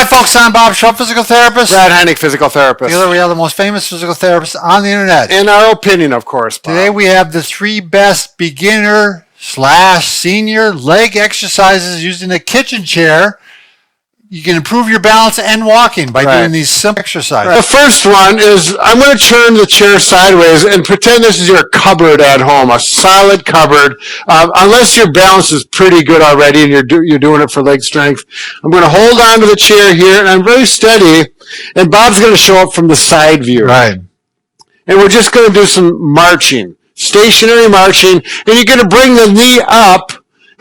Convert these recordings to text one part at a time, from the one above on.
Hi folks, I'm Bob Shaw, physical therapist. Brad Heineck, physical therapist. Together we are the most famous physical therapists on the internet. In our opinion, of course, Bob. Today we have the 3 best beginner/senior leg exercises using a kitchen chair. You can improve your balance and walking by doing these simple exercises. The first one is, I'm going to turn the chair sideways and pretend this is your cupboard at home, a solid cupboard. Unless your balance is pretty good already and you're doing it for leg strength. I'm going to hold on to the chair here, and I'm very steady, and Bob's going to show up from the side view. Right. And we're just going to do some marching, stationary marching, and you're going to bring the knee up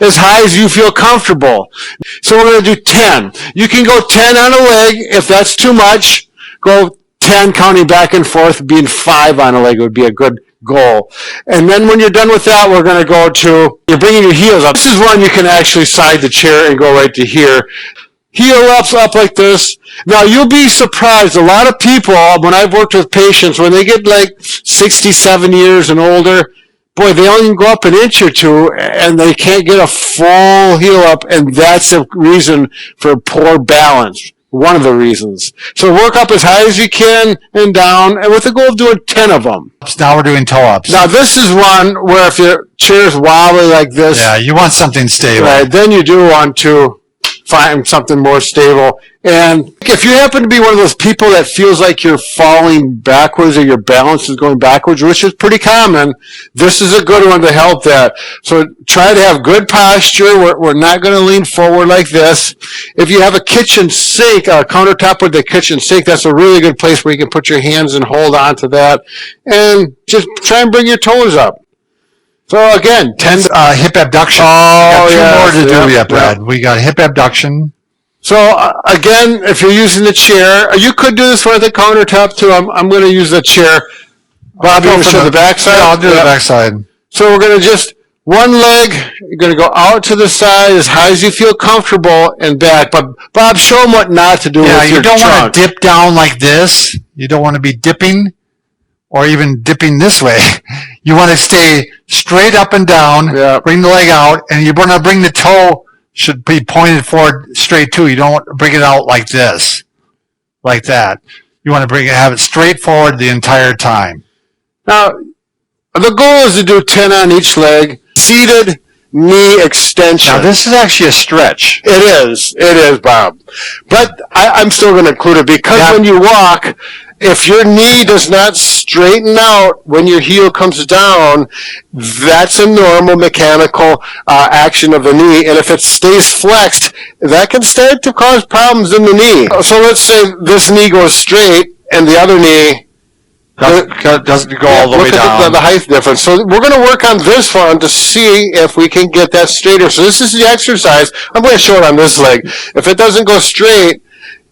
as high as you feel comfortable. So we're going to do 10. You can go 10 on a leg. If that's too much, go 10 counting back and forth. Being 5 on a leg would be a good goal. And then when you're done with that, we're going to go to, you're bringing your heels up. This is one you can actually side the chair and go right to here. Heel ups up like this. Now, you'll be surprised. A lot of people, when I've worked with patients, when they get like 67 years and older, boy, they only go up an inch or two, and they can't get a full heel up, and that's a reason for poor balance. One of the reasons. So work up as high as you can and down, and with the goal of doing 10 of them. Now we're doing toe-ups. Now, this is one where if your chair's wobbly like this, yeah, you want something stable. Right, then you do want to find something more stable. And if you happen to be one of those people that feels like you're falling backwards or your balance is going backwards, which is pretty common, this is a good one to help that. So try to have good posture. We're not going to lean forward like this. If you have a kitchen sink, a countertop with the kitchen sink, that's a really good place where you can put your hands and hold on to that. And just try and bring your toes up. So again, 10 hip abduction. Oh, we got 2 more to do yet, Brad. Yeah. We got hip abduction. So again, if you're using the chair, you could do this one at the countertop too. I'm going to use the chair. Bob, you want to show the back side? Yeah, I'll do the back side. So we're going to just, one leg, you're going to go out to the side as high as you feel comfortable and back. But Bob, show them what not to do with your trunk. Yeah, you don't want to dip down like this. You don't want to be dipping or even dipping this way. You want to stay straight up and down, bring the leg out, and you want to bring the toe should be pointed forward straight too. You don't want to bring it out like this, like that. You want to have it straight forward the entire time. Now, the goal is to do 10 on each leg, seated knee extension. Now, this is actually a stretch. It is, Bob. But I'm still going to include it because when you walk, if your knee does not straighten out when your heel comes down, that's a normal mechanical action of the knee. And if it stays flexed, that can start to cause problems in the knee. So let's say this knee goes straight and the other knee doesn't go all the way down. Look at the height difference. So we're going to work on this one to see if we can get that straighter. So this is the exercise. I'm going to show it on this leg. If it doesn't go straight,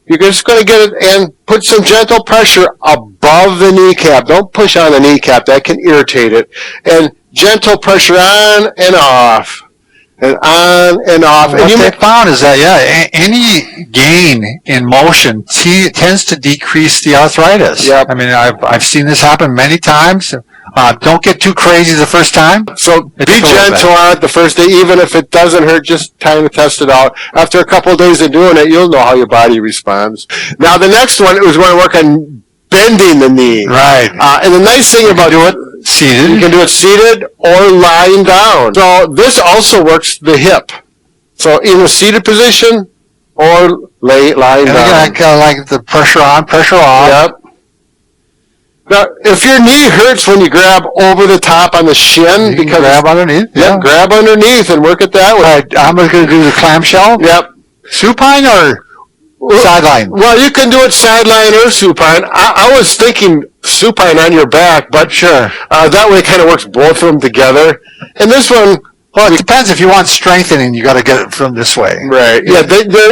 you're just going to get it and put some gentle pressure above the kneecap. Don't push on the kneecap. That can irritate it. And gentle pressure on and off. And on and off. What they found is that, any gain in motion tends to decrease the arthritis. Yep. I mean, I've seen this happen many times. Don't get too crazy the first time. So be gentle on it the first day, even if it doesn't hurt, just time to test it out. After a couple of days of doing it, you'll know how your body responds. Now, the next one is going to work on bending the knee. Right. And the nice thing about it seated. You can do it seated or lying down. So this also works the hip. So in a seated position or lying down. Like the pressure on, pressure off. Yep. Now, if your knee hurts when you grab over the top on the shin, you can grab underneath. Yep, grab underneath and work it that way. Right, I'm going to do the clamshell. Yep. Supine or sideline? Well, you can do it sideline or supine. I was thinking supine on your back, but sure. That way it kind of works both of them together. And this one, well, it depends. If you want strengthening, you got to get it from this way. Right. Yeah,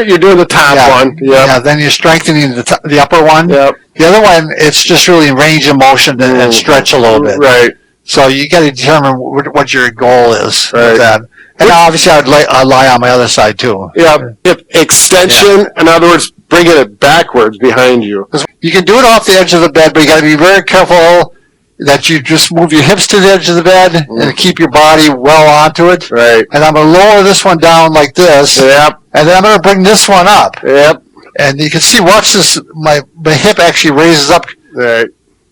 you're doing the top one. Yep. Yeah, then you're strengthening the upper one. Yep. The other one, it's just really range of motion and stretch a little bit. Right. So you got to determine what your goal is with that. And obviously, I'd lie on my other side too. Yeah. Hip extension. Yeah. In other words, bringing it backwards behind you. You can do it off the edge of the bed, but you got to be very careful that you just move your hips to the edge of the bed and keep your body well onto it. Right. And I'm going to lower this one down like this. Yep. And then I'm going to bring this one up. Yep. And you can see, watch this, my hip actually raises up. Right.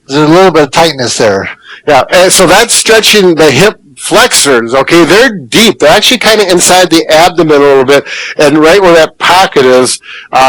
There's a little bit of tightness there. Yeah, and so that's stretching the hip flexors, okay? They're deep. They're actually kind of inside the abdomen a little bit and right where that pocket is.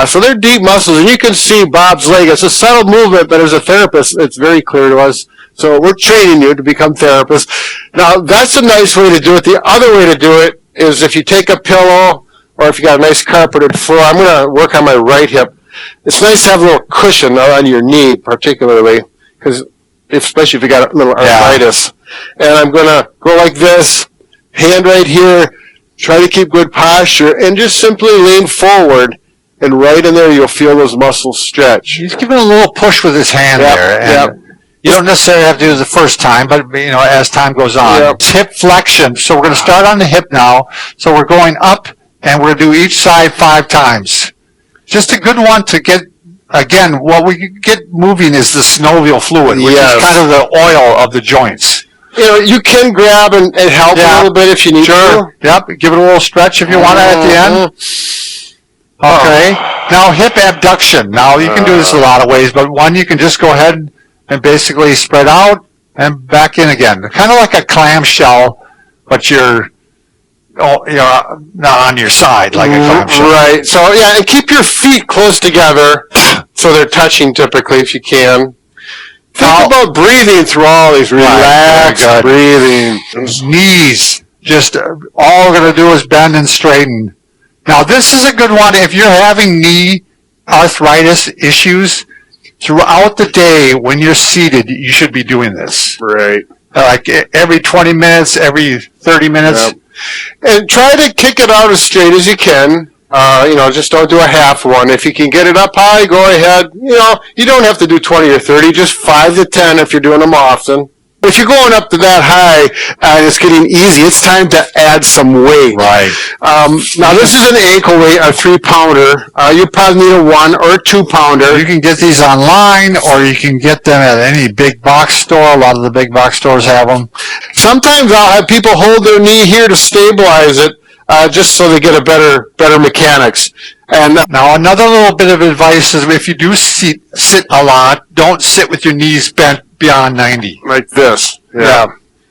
So they're deep muscles. And you can see Bob's leg. It's a subtle movement, but as a therapist, it's very clear to us. So we're training you to become therapists. Now, that's a nice way to do it. The other way to do it is if you take a pillow or if you got a nice carpeted floor. I'm going to work on my right hip. It's nice to have a little cushion on your knee, particularly, because especially if you got a little arthritis. And I'm going to go like this, hand right here, try to keep good posture, and just simply lean forward, and right in there you'll feel those muscles stretch. He's giving a little push with his hand there. And you don't necessarily have to do it the first time, but as time goes on. Yep. It's hip flexion. So we're going to start on the hip now. So we're going up, and we're going to do each side 5 times. Just a good one to get. Again, what we get moving is the synovial fluid, which is kind of the oil of the joints. You can grab and help a little bit if you need to. Yep. Give it a little stretch if you want it at the end. Okay. Now, hip abduction. Now, you can do this a lot of ways, but one, you can just go ahead and basically spread out and back in again. Kind of like a clamshell, but you're not on your side like a clamshell. Right. So, and keep your feet close together so they're touching typically if you can. Think about breathing through all these. Relaxed breathing. Knees. Just all we're going to do is bend and straighten. Now, this is a good one. If you're having knee arthritis issues, throughout the day when you're seated, you should be doing this. Right. Like every 20 minutes, every 30 minutes. Yep. And try to kick it out as straight as you can. Just don't do a half one. If you can get it up high, go ahead. You don't have to do 20 or 30, just 5 to 10 if you're doing them often. If you're going up to that high and it's getting easy, it's time to add some weight. Right. Now, this is an ankle weight, a 3-pounder. You probably need a 1 or 2-pounder. You can get these online, or you can get them at any big box store. A lot of the big box stores have them. Sometimes I'll have people hold their knee here to stabilize it, just so they get a better mechanics. And now, another little bit of advice is if you do sit a lot, don't sit with your knees bent beyond 90. Like this. Yeah.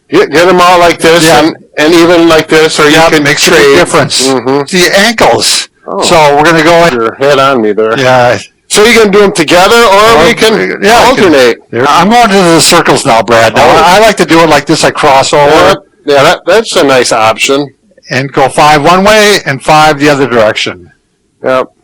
Get them out like this and even like this, or you can makes a big difference. The ankles. So we're going to go your head on me there. Yeah. So you can do them together, or we can alternate. I'm going to the circles now, Brad. Now, I like to do it like this. I cross over. Yeah, that's a nice option. And go 5 one way and 5 the other direction. Yep.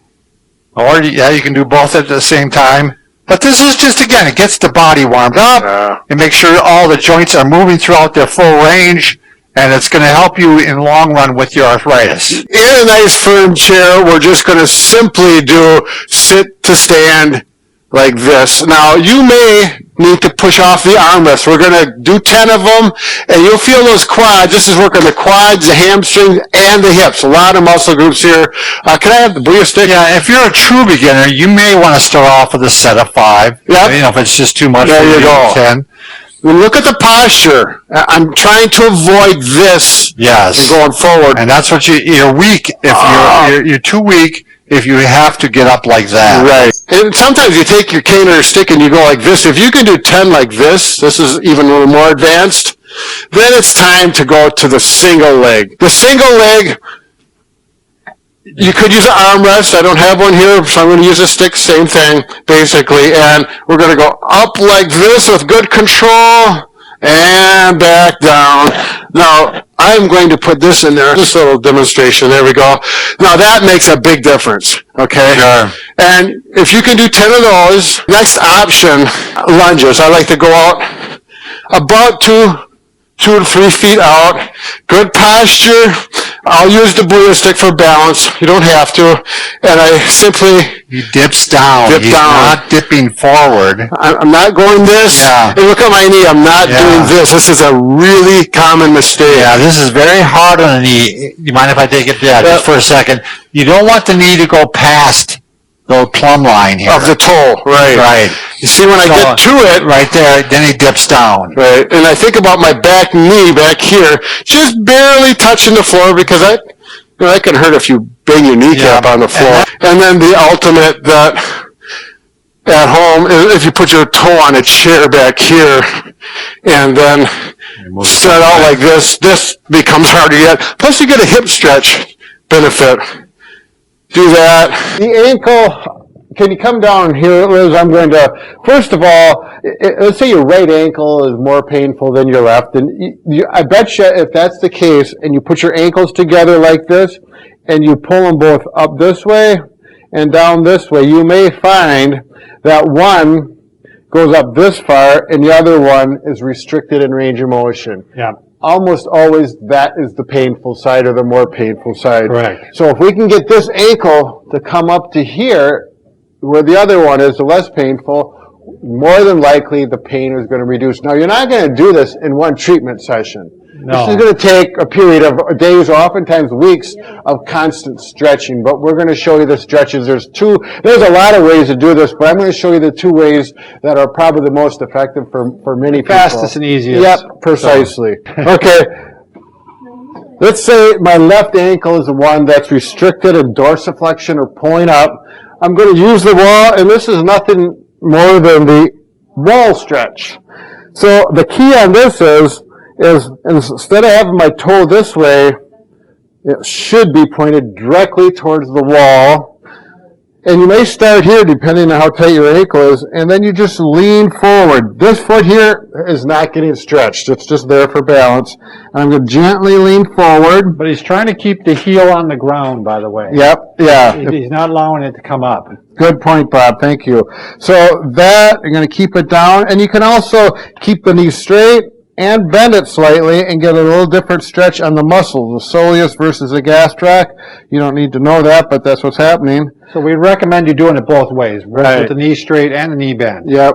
Or, you can do both at the same time. But this is just, again, it gets the body warmed up and make sure all the joints are moving throughout their full range, and it's going to help you in the long run with your arthritis. In a nice firm chair, we're just going to simply do sit to stand like this. Now, you may need to push off the armrest. We're going to do 10 of them, and you'll feel those quads. This is working the quads, the hamstrings, and the hips. A lot of muscle groups here. Can I have the Booyah stick? Yeah, if you're a true beginner, you may want to start off with a set of 5. Yep. If it's just too much there for you go. 10. Look at the posture. I'm trying to avoid this. Yes. Going forward. And that's what you're weak. If you're too weak, if you have to get up like that. Right. And sometimes you take your cane or stick and you go like this. If you can do 10 like this is even a little more advanced, then it's time to go to the single leg. The single leg, you could use an armrest. I don't have one here, so I'm going to use a stick, same thing, basically. And we're going to go up like this with good control and back down. Now, I'm going to put this in there, just a little demonstration. There we go. Now, that makes a big difference, okay? Sure. And if you can do 10 of those, next option, lunges. I like to go out about 2 to 3 feet out. Good posture. I'll use the Booyah stick for balance. You don't have to. And I simply He dips down. He's not dipping forward. I'm not going this. Yeah. And look at my knee. I'm not doing this. This is a really common mistake. Yeah, this is very hard on the knee. You mind if I take it? Yeah, just for a second. You don't want the knee to go past the plumb line here. Of the toe, right. Right. You see, when I get to it, right there, then he dips down. Right, and I think about my back knee back here, just barely touching the floor, because that can hurt if you bang your kneecap on the floor. And then the ultimate that at home is if you put your toe on a chair back here and then start out like this, this becomes harder yet. Plus you get a hip stretch benefit. Do that. The ankle, can you come down here, Liz? I'm going to, first of all, let's say your right ankle is more painful than your left. And I bet you if that's the case and you put your ankles together like this and you pull them both up this way and down this way, you may find that one goes up this far and the other one is restricted in range of motion. Yeah. Almost always that is the painful side or the more painful side. Correct. So if we can get this ankle to come up to here, where the other one is, the less painful, more than likely the pain is going to reduce. Now, you're not going to do this in one treatment session. No. This is going to take a period of days or oftentimes weeks of constant stretching, but we're going to show you the stretches. There's a lot of ways to do this, but I'm going to show you the two ways that are probably the most effective for many people. Fastest and easiest. Yep, precisely. Okay. Let's say my left ankle is the one that's restricted in dorsiflexion or pulling up. I'm going to use the wall, and this is nothing more than the wall stretch. So the key on this is instead of having my toe this way, it should be pointed directly towards the wall. And you may start here depending on how tight your ankle is, and then you just lean forward. This foot here is not getting stretched. It's just there for balance. And I'm going to gently lean forward. But he's trying to keep the heel on the ground, by the way. Yep, yeah. He's not allowing it to come up. Good point, Bob. Thank you. So that, you're going to keep it down. And you can also keep the knee straight and bend it slightly and get a little different stretch on the muscles, the soleus versus the gastroc. You don't need to know that, but that's what's happening. So we recommend you doing it both ways, right, with the knee straight and the knee bent. Yep.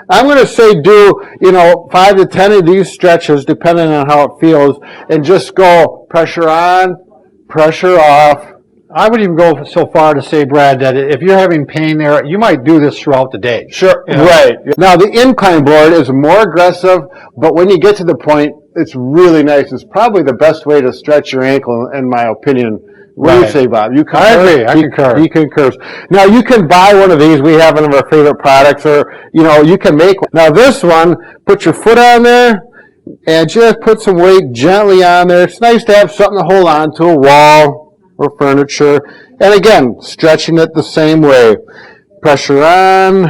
I'm going to say do, 5 to 10 of these stretches, depending on how it feels, and just go pressure on, pressure off. I would even go so far to say, Brad, that if you're having pain there, you might do this throughout the day. Sure, right. Now, the incline board is more aggressive, but when you get to the point, it's really nice. It's probably the best way to stretch your ankle, in my opinion. What do you say, Bob? You concur? I agree. I concur. He concurs. Now, you can buy one of these. We have one of our favorite products, or, you can make one. Now, this one, put your foot on there, and just put some weight gently on there. It's nice to have something to hold on to, a wall or furniture. And again, stretching it the same way. Pressure on,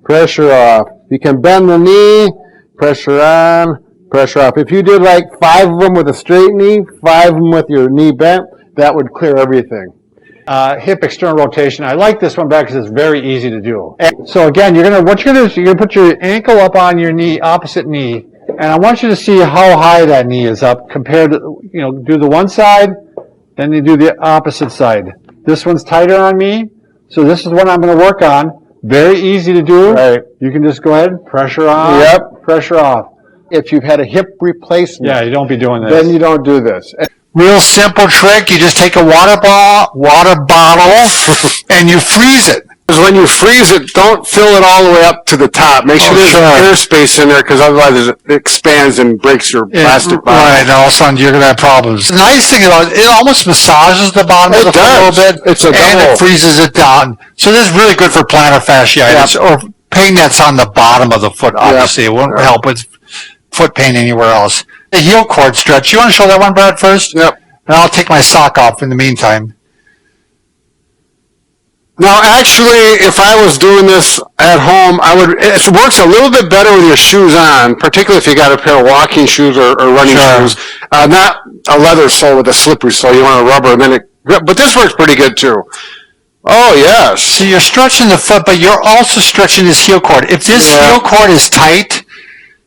pressure off. You can bend the knee, pressure on, pressure off. If you did like 5 of them with a straight knee, 5 of them with your knee bent, that would clear everything. Hip external rotation. I like this one better because it's very easy to do. So again, what you're going to do is you're going to put your ankle up on your knee, opposite knee, and I want you to see how high that knee is up compared to, do the one side, then you do the opposite side. This one's tighter on me, so this is what I'm going to work on. Very easy to do. Right. You can just go ahead, pressure on, pressure off. If you've had a hip replacement, you don't be doing this. Then you don't do this. Real simple trick. You just take a water bottle, and you freeze it. Because when you freeze it, don't fill it all the way up to the top. Make sure there's air space in there, because otherwise it expands and breaks your plastic bottle. Right, and all of a sudden you're going to have problems. The nice thing about it almost massages the bottom of the foot a little bit, and it freezes it down. So this is really good for plantar fasciitis, or pain that's on the bottom of the foot, obviously. It won't help with foot pain anywhere else. The heel cord stretch. You want to show that one, Brad, first? Yep. And I'll take my sock off in the meantime. Now, actually, if I was doing this at home, it works a little bit better with your shoes on, particularly if you got a pair of walking shoes or running shoes. Not a leather sole with a slippery sole. You want a rubber, but this works pretty good too. Oh, yes. So you're stretching the foot, but you're also stretching this heel cord. If this heel cord is tight,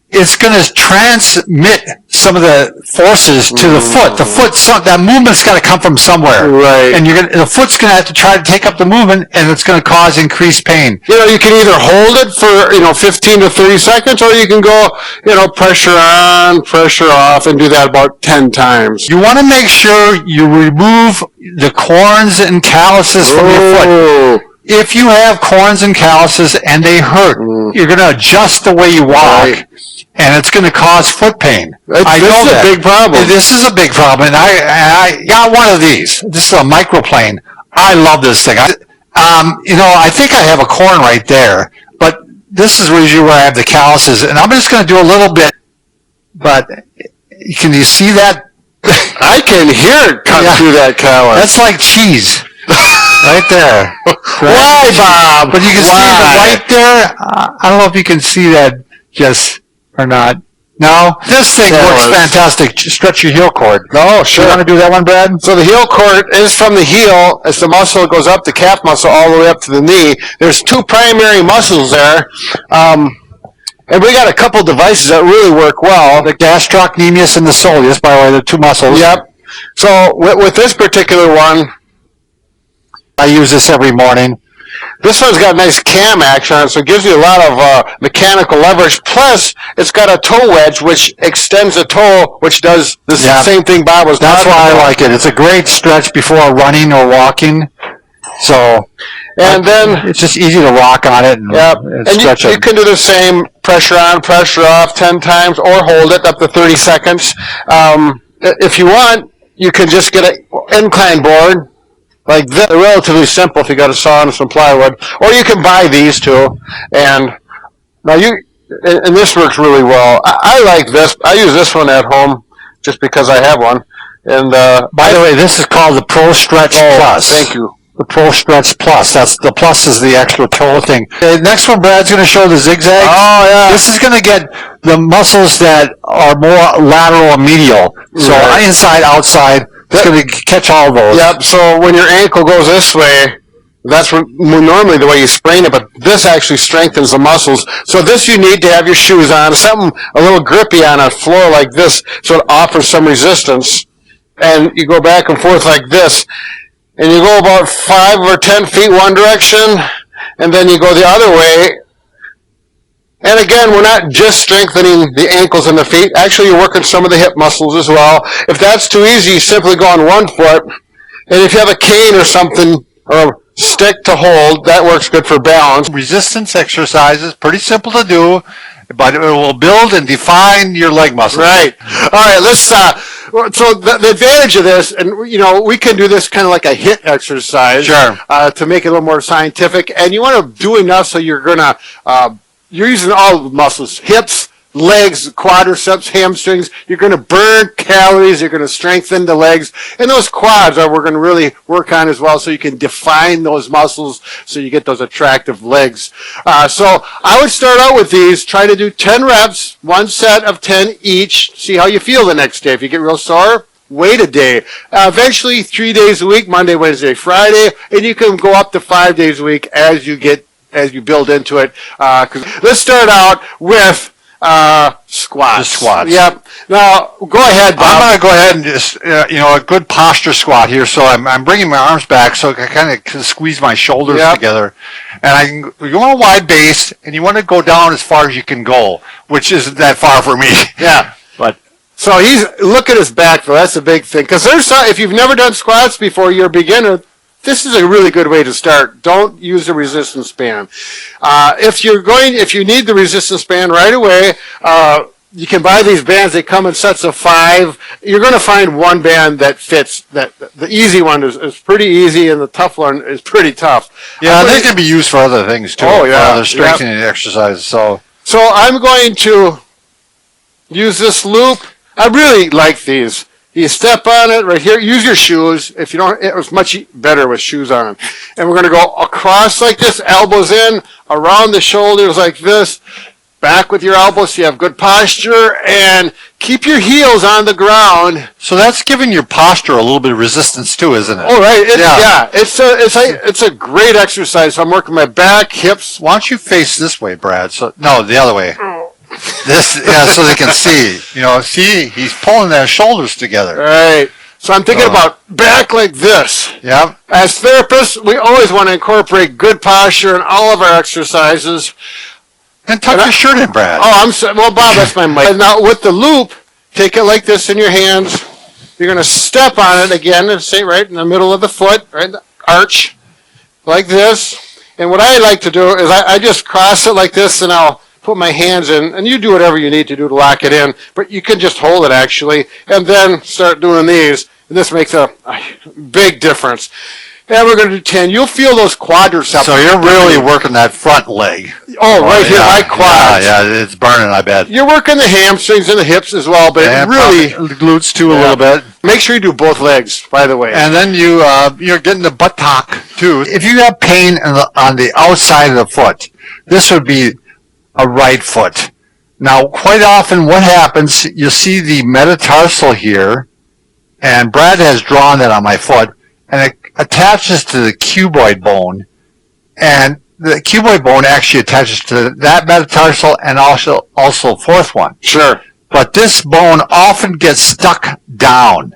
it's going to transmit some of the forces to the foot. The foot, that movement's got to come from somewhere. Right. And the foot's going to have to try to take up the movement, and it's going to cause increased pain. You can either hold it for, 15 to 30 seconds, or you can go, pressure on, pressure off, and do that about 10 times. You want to make sure you remove the corns and calluses from your foot. If you have corns and calluses and they hurt, you're going to adjust the way you walk. and it's going to cause foot pain. I This know is that. a big problem. This is a big problem, and I got one of these. This is a microplane. I love this thing. I think I have a corn right there, but this is usually where I have the calluses, and I'm just going to do a little bit. But can you see that? I can hear it cut through that callus. That's like cheese. Right there. Why, Bob? But you can see the right there. I don't know if you can see that just or not. No? This thing works fantastic. Stretch your heel cord. Oh, sure. You want to do that one, Brad? So the heel cord is from the heel as the muscle goes up, the calf muscle, all the way up to the knee. There's two primary muscles there. And we got a couple devices that really work well. The gastrocnemius and the soleus, by the way, the two muscles. Yep. So with this particular one, I use this every morning. this one's got a nice cam action on it, so it gives you a lot of mechanical leverage. Plus, it's got a toe wedge, which extends the toe, which does the same thing Bob was That's talking why about. I like it. It's a great stretch before running or walking. So, And then it's just easy to rock on it and, and stretch you it. can do the same pressure on, pressure off 10 times, or hold it up to 30 seconds. If you want, you can just get an incline board like this. They're relatively simple if you got a saw and some plywood, or you can buy these too. And now and this works really well. I like this. I use this one at home just because I have one. And by the way, this is called the Pro Stretch Plus. Thank you. The Pro Stretch Plus. That's the plus is the extra toe thing. Okay, next one, Brad's going to show the zigzag. Oh yeah. This is going to get the muscles that are more lateral and medial. So inside, outside, it's going to catch all those. Yep. So when your ankle goes this way, that's normally the way you sprain it, but this actually strengthens the muscles. So this you need to have your shoes on, something a little grippy on a floor like this, so it offers some resistance. And you go back and forth like this. And you go about 5 or 10 feet one direction, and then you go the other way. And again, we're not just strengthening the ankles and the feet. Actually, you're working some of the hip muscles as well. If that's too easy, you simply go on one foot. And if you have a cane or something, or a stick to hold, that works good for balance. Resistance exercises, pretty simple to do, but it will build and define your leg muscles. Right. All right, let's so the advantage of this, and we can do this kind of like a HIIT exercise. Sure. To make it a little more scientific, and you want to do enough so you're using all the muscles, hips, legs, quadriceps, hamstrings. You're going to burn calories. You're going to strengthen the legs. And those quads we're going to really work on as well, so you can define those muscles so you get those attractive legs. So I would start out with these. Try to do 10 reps, one set of 10 each. See how you feel the next day. If you get real sore, wait a day. Eventually 3 days a week, Monday, Wednesday, Friday, and you can go up to 5 days a week as you build into it. Let's start out with squats. The squats. Yep. Now, go ahead, Bob. I'm going to go ahead and just, a good posture squat here. So I'm bringing my arms back so I can kind of squeeze my shoulders together. And you want a wide base, and you want to go down as far as you can go, which isn't that far for me. Yeah. But so look at his back, though. That's a big thing. Because if you've never done squats before, you're a beginner, this is a really good way to start. Don't use the resistance band. If you need the resistance band right away, you can buy these bands. They come in sets of 5. You're going to find one band that fits. The easy one is pretty easy, and the tough one is pretty tough. yeah, they can be used for other things too. Oh, yeah. Other strengthening exercises. So I'm going to use this loop. I really like these. You step on it right here. Use your shoes. If you don't, it was much better with shoes on. And we're going to go across like this, elbows in, around the shoulders like this, back with your elbows so you have good posture, and keep your heels on the ground. So that's giving your posture a little bit of resistance too, isn't it? Oh, right. It's a great exercise. I'm working my back, hips. Why don't you face this way, Brad? No, the other way. So they can see. See, he's pulling their shoulders together. Right. So I'm thinking about back like this. Yep. As therapists, we always want to incorporate good posture in all of our exercises. And tuck your shirt in, Brad. Well, Bob, that's my mic. Now, with the loop, take it like this in your hands. You're going to step on it again and stay right in the middle of the foot, right in the arch, like this. And what I like to do is I just cross it like this, and I'll put my hands in, and you do whatever you need to do to lock it in, but you can just hold it actually, and then start doing these, and this makes a big difference. And we're going to do 10. You'll feel those quadriceps. So you're really working that front leg. Oh, right here, my quads. Yeah, it's burning, I bet. You're working the hamstrings and the hips as well, but And really, probably glutes too a little bit. make sure you do both legs, by the way. And then you're getting the buttock too. If you have pain on the outside of the foot, this would be a right foot. Now, quite often what happens, you see the metatarsal here, and Brad has drawn that on my foot, and it attaches to the cuboid bone, and the cuboid bone actually attaches to that metatarsal and also fourth one. Sure. But this bone often gets stuck down.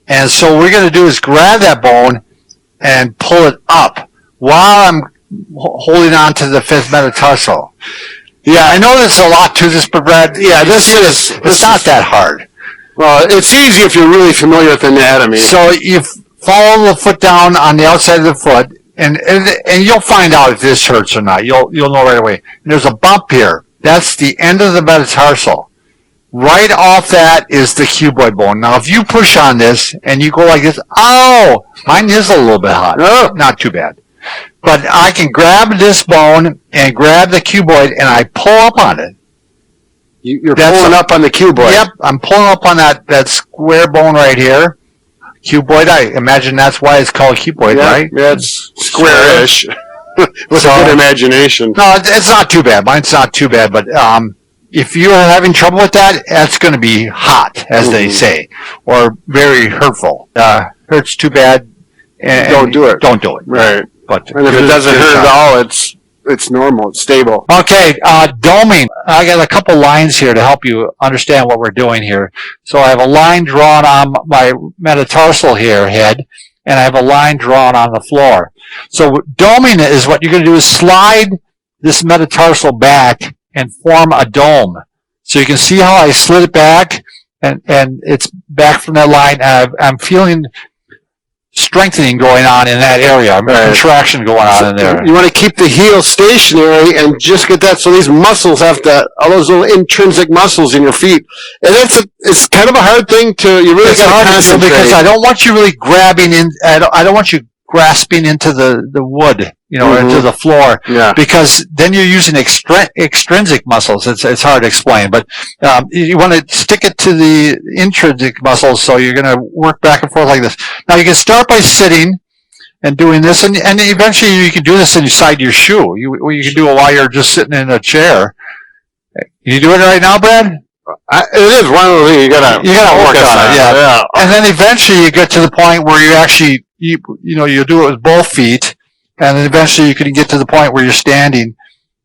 And so what we're going to do is grab that bone and pull it up while I'm holding on to the fifth metatarsal. Yeah, I know there's a lot to this, but Brad, it's not that hard. Well, it's easy if you're really familiar with anatomy. So you follow the foot down on the outside of the foot, and you'll find out if this hurts or not. You'll know right away. And there's a bump here. That's the end of the metatarsal. Right off that is the cuboid bone. Now, if you push on this and you go like this, oh, mine is a little bit hot. Oh. Not too bad. But I can grab this bone and grab the cuboid, and I pull up on it. You're pulling up on the cuboid. Yep, I'm pulling up on that square bone right here. Cuboid, I imagine that's why it's called cuboid, right? Yeah, it's square-ish. With a good imagination. No, it's not too bad. Mine's not too bad, but if you're having trouble with that, that's going to be hot, as they say, or very hurtful. Hurts too bad. And don't do it. Don't do it. Right. But and if it doesn't hurt at all, it's normal. It's stable. Okay, doming. I got a couple lines here to help you understand what we're doing here. So I have a line drawn on my metatarsal here, head, and I have a line drawn on the floor. So doming is what you're going to do is slide this metatarsal back and form a dome. So you can see how I slid it back, and it's back from that line. And I'm feeling strengthening going on in that area. Contraction going on in there. You want to keep the heel stationary and just get that so these muscles have to, all those little intrinsic muscles in your feet. And it's kind of a hard thing to, you really got to concentrate. Because I don't want you really grabbing in, I don't want you grasping into the wood, into the floor. Yeah. Because then you're using extrinsic muscles. It's hard to explain, but you want to stick it to the intrinsic muscles, so you're going to work back and forth like this. Now you can start by sitting and doing this, and eventually you can do this inside your shoe. You can do it while you're just sitting in a chair. Can you do it right now, Brad? It is one of the things you gotta work on it. Yeah. And then eventually you get to the point where you actually you do it with both feet, and then eventually you can get to the point where you're standing.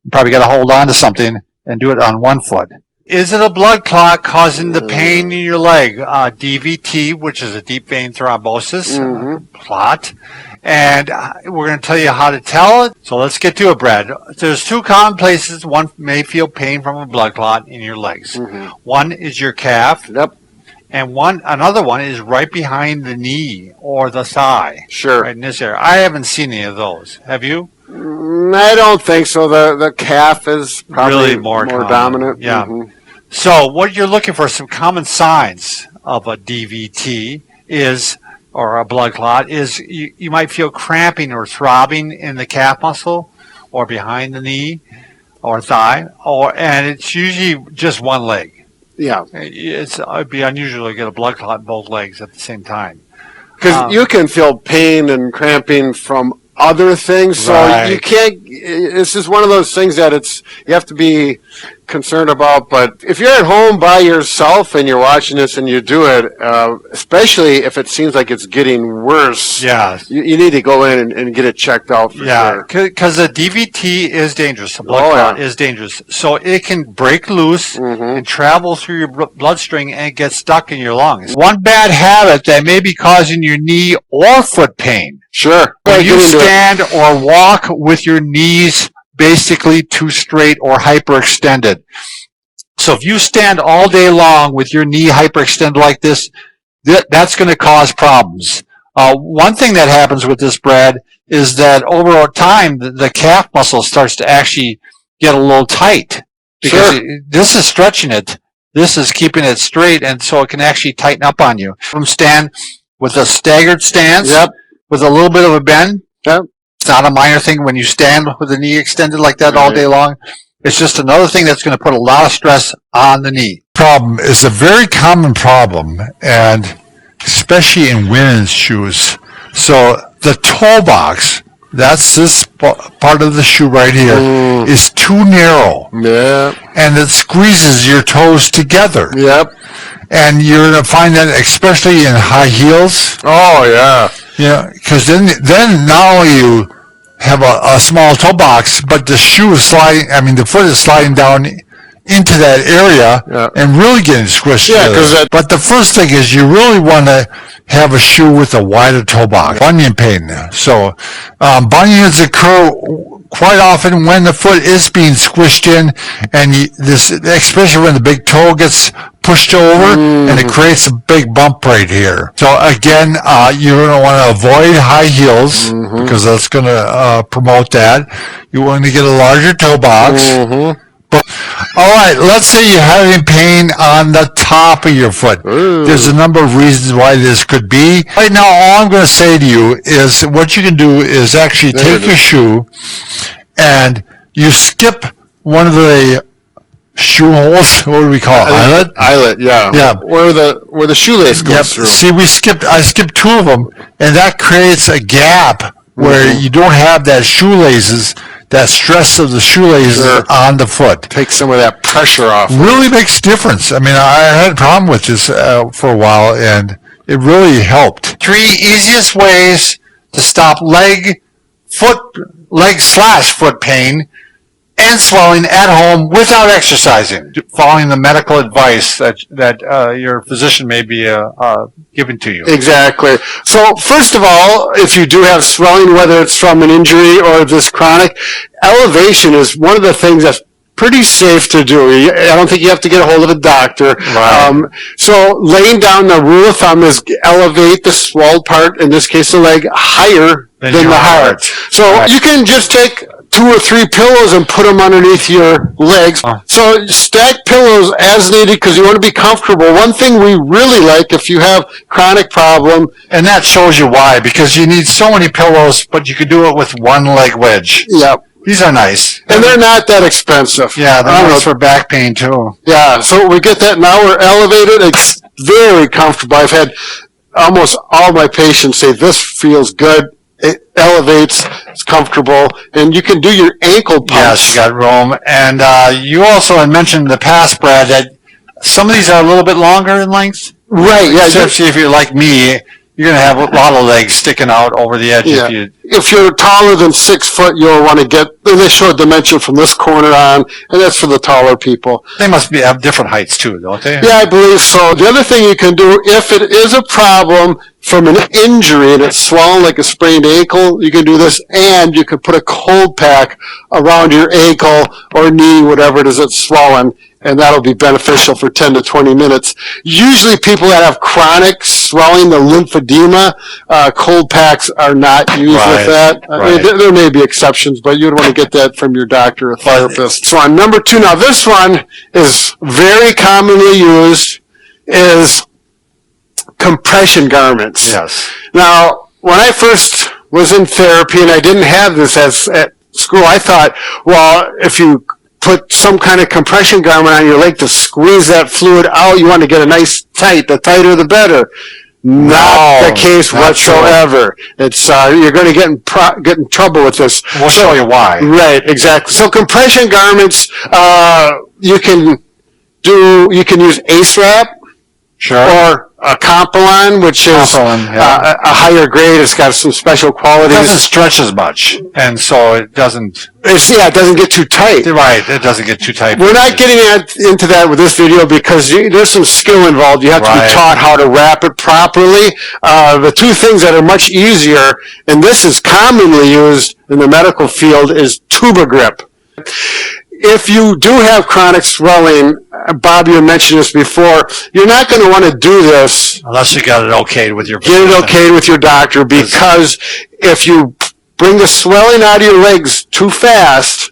You probably got to hold on to something and do it on one foot. Is it a blood clot causing the pain in your leg? DVT, which is a deep vein thrombosis clot. And we're going to tell you how to tell it. So let's get to it, Brad. There's two common places one may feel pain from a blood clot in your legs. One is your calf. Yep. And another one is right behind the knee or the thigh. Sure. Right in this area. I haven't seen any of those. Have you? I don't think so. The calf is probably really more dominant. Yeah. So what you're looking for, some common signs of a DVT or a blood clot is you might feel cramping or throbbing in the calf muscle or behind the knee or thigh, and it's usually just one leg. Yeah. It'd be unusual to get a blood clot in both legs at the same time. Because you can feel pain and cramping from other things, so you can't, it's just one of those things that you have to be concerned about. But if you're at home by yourself and you're watching this and you do it, especially if it seems like it's getting worse, you need to go in and get it checked out for sure. Because the DVT is dangerous. The blood clot is dangerous. So it can break loose and travel through your bloodstream and get stuck in your lungs. One bad habit that may be causing your knee or foot pain. Sure. When you stand or walk with your knees basically too straight or hyperextended. So if you stand all day long with your knee hyperextended like this, that's going to cause problems. One thing that happens with this, Brad, is that over time, the calf muscle starts to actually get a little tight. Because Sure. this is stretching it. This is keeping it straight, and so it can actually tighten up on you. From stand with a staggered stance, Yep. with a little bit of a bend. Yep. It's not a minor thing when you stand with the knee extended like that all day long. It's just another thing that's going to put a lot of stress on the knee. Problem is a very common problem, and especially in women's shoes. So the toe box, that's this part of the shoe right here, is too narrow. Yeah. And it squeezes your toes together. Yep. And you're going to find that especially in high heels. Oh, yeah. Yeah, because then not only you have a small toe box, but the shoe is sliding, the foot is sliding down into that area and really getting squished together. But the first thing is you really want to have a shoe with a wider toe box. Bunion pain. So bunions occur quite often when the foot is being squished in, and especially when the big toe gets pushed over, and it creates a big bump right here. So again, you're going to want to avoid high heels because that's going to promote that. You want to get a larger toe box. All right, let's say you're having pain on the top of your foot. There's a number of reasons why this could be. Right now, all I'm going to say to you is what you can do is actually take your shoe and you skip one of the shoe holes. What do we call it? Eyelet? Eyelet, yeah. Yeah. Where the shoelace goes through. See, I skipped two of them, and that creates a gap where you don't have that shoelaces, that stress of the shoelaces on the foot. Take some of that pressure off. Really makes a difference. I had a problem with this for a while, and it really helped. 3 easiest ways to stop leg/foot pain and swelling at home without exercising, following the medical advice that your physician may be giving to you. Exactly. So first of all, if you do have swelling, whether it's from an injury or this chronic, elevation is one of the things that's pretty safe to do. I don't think you have to get a hold of a doctor. Right. So laying down, the rule of thumb is elevate the swelled part, in this case the leg, higher than the heart. So you can just take 2 or 3 pillows and put them underneath your legs. So stack pillows as needed because you want to be comfortable. One thing we really like if you have chronic problem. And that shows you why, because you need so many pillows, but you could do it with one leg wedge. Yep. These are nice. And they're not that expensive. Yeah, they're nice for back pain too. Yeah, so we get that now. We're elevated. It's very comfortable. I've had almost all my patients say this feels good. It elevates, it's comfortable, and you can do your ankle pumps. Yes, you got room. And you also had mentioned in the past, Brad, that some of these are a little bit longer in length. Right, yeah. Especially if you're like me, you're going to have a lot of legs sticking out over the edge. Yeah. If you're taller than 6 foot, you'll want to get, they show a dimension from this corner on, and that's for the taller people. They must have different heights too, don't they? Yeah, I believe so. The other thing you can do, if it is a problem from an injury and it's swollen like a sprained ankle, you can do this, and you can put a cold pack around your ankle or knee, whatever it is that's swollen, and that'll be beneficial for 10 to 20 minutes. Usually people that have chronic swelling, the lymphedema, cold packs are not used with that. I mean, there may be exceptions, but you'd want to get that from your doctor or therapist. So on number 2, now this one is very commonly used, is compression garments. Yes. Now, when I first was in therapy and I didn't have this at school, I thought, well, if you put some kind of compression garment on your leg to squeeze that fluid out, you want to get a nice tight. The tighter, the better. Not the case whatsoever. It's you're going to get in trouble with this. We'll show you why. Right, exactly. So compression garments, you can use Ace Wrap, or a Compilon, which is a higher grade. It's got some special qualities. It doesn't stretch as much, and so it doesn't. It doesn't get too tight. Right, it doesn't get too tight. We're not getting into that with this video because there's some skill involved. You have to be taught how to wrap it properly. The 2 things that are much easier, and this is commonly used in the medical field, is Tuba Grip. If you do have chronic swelling, Bob, you mentioned this before, you're not going to want to do this unless you got it okayed with your physician. Get it okayed with your doctor, because if you bring the swelling out of your legs too fast,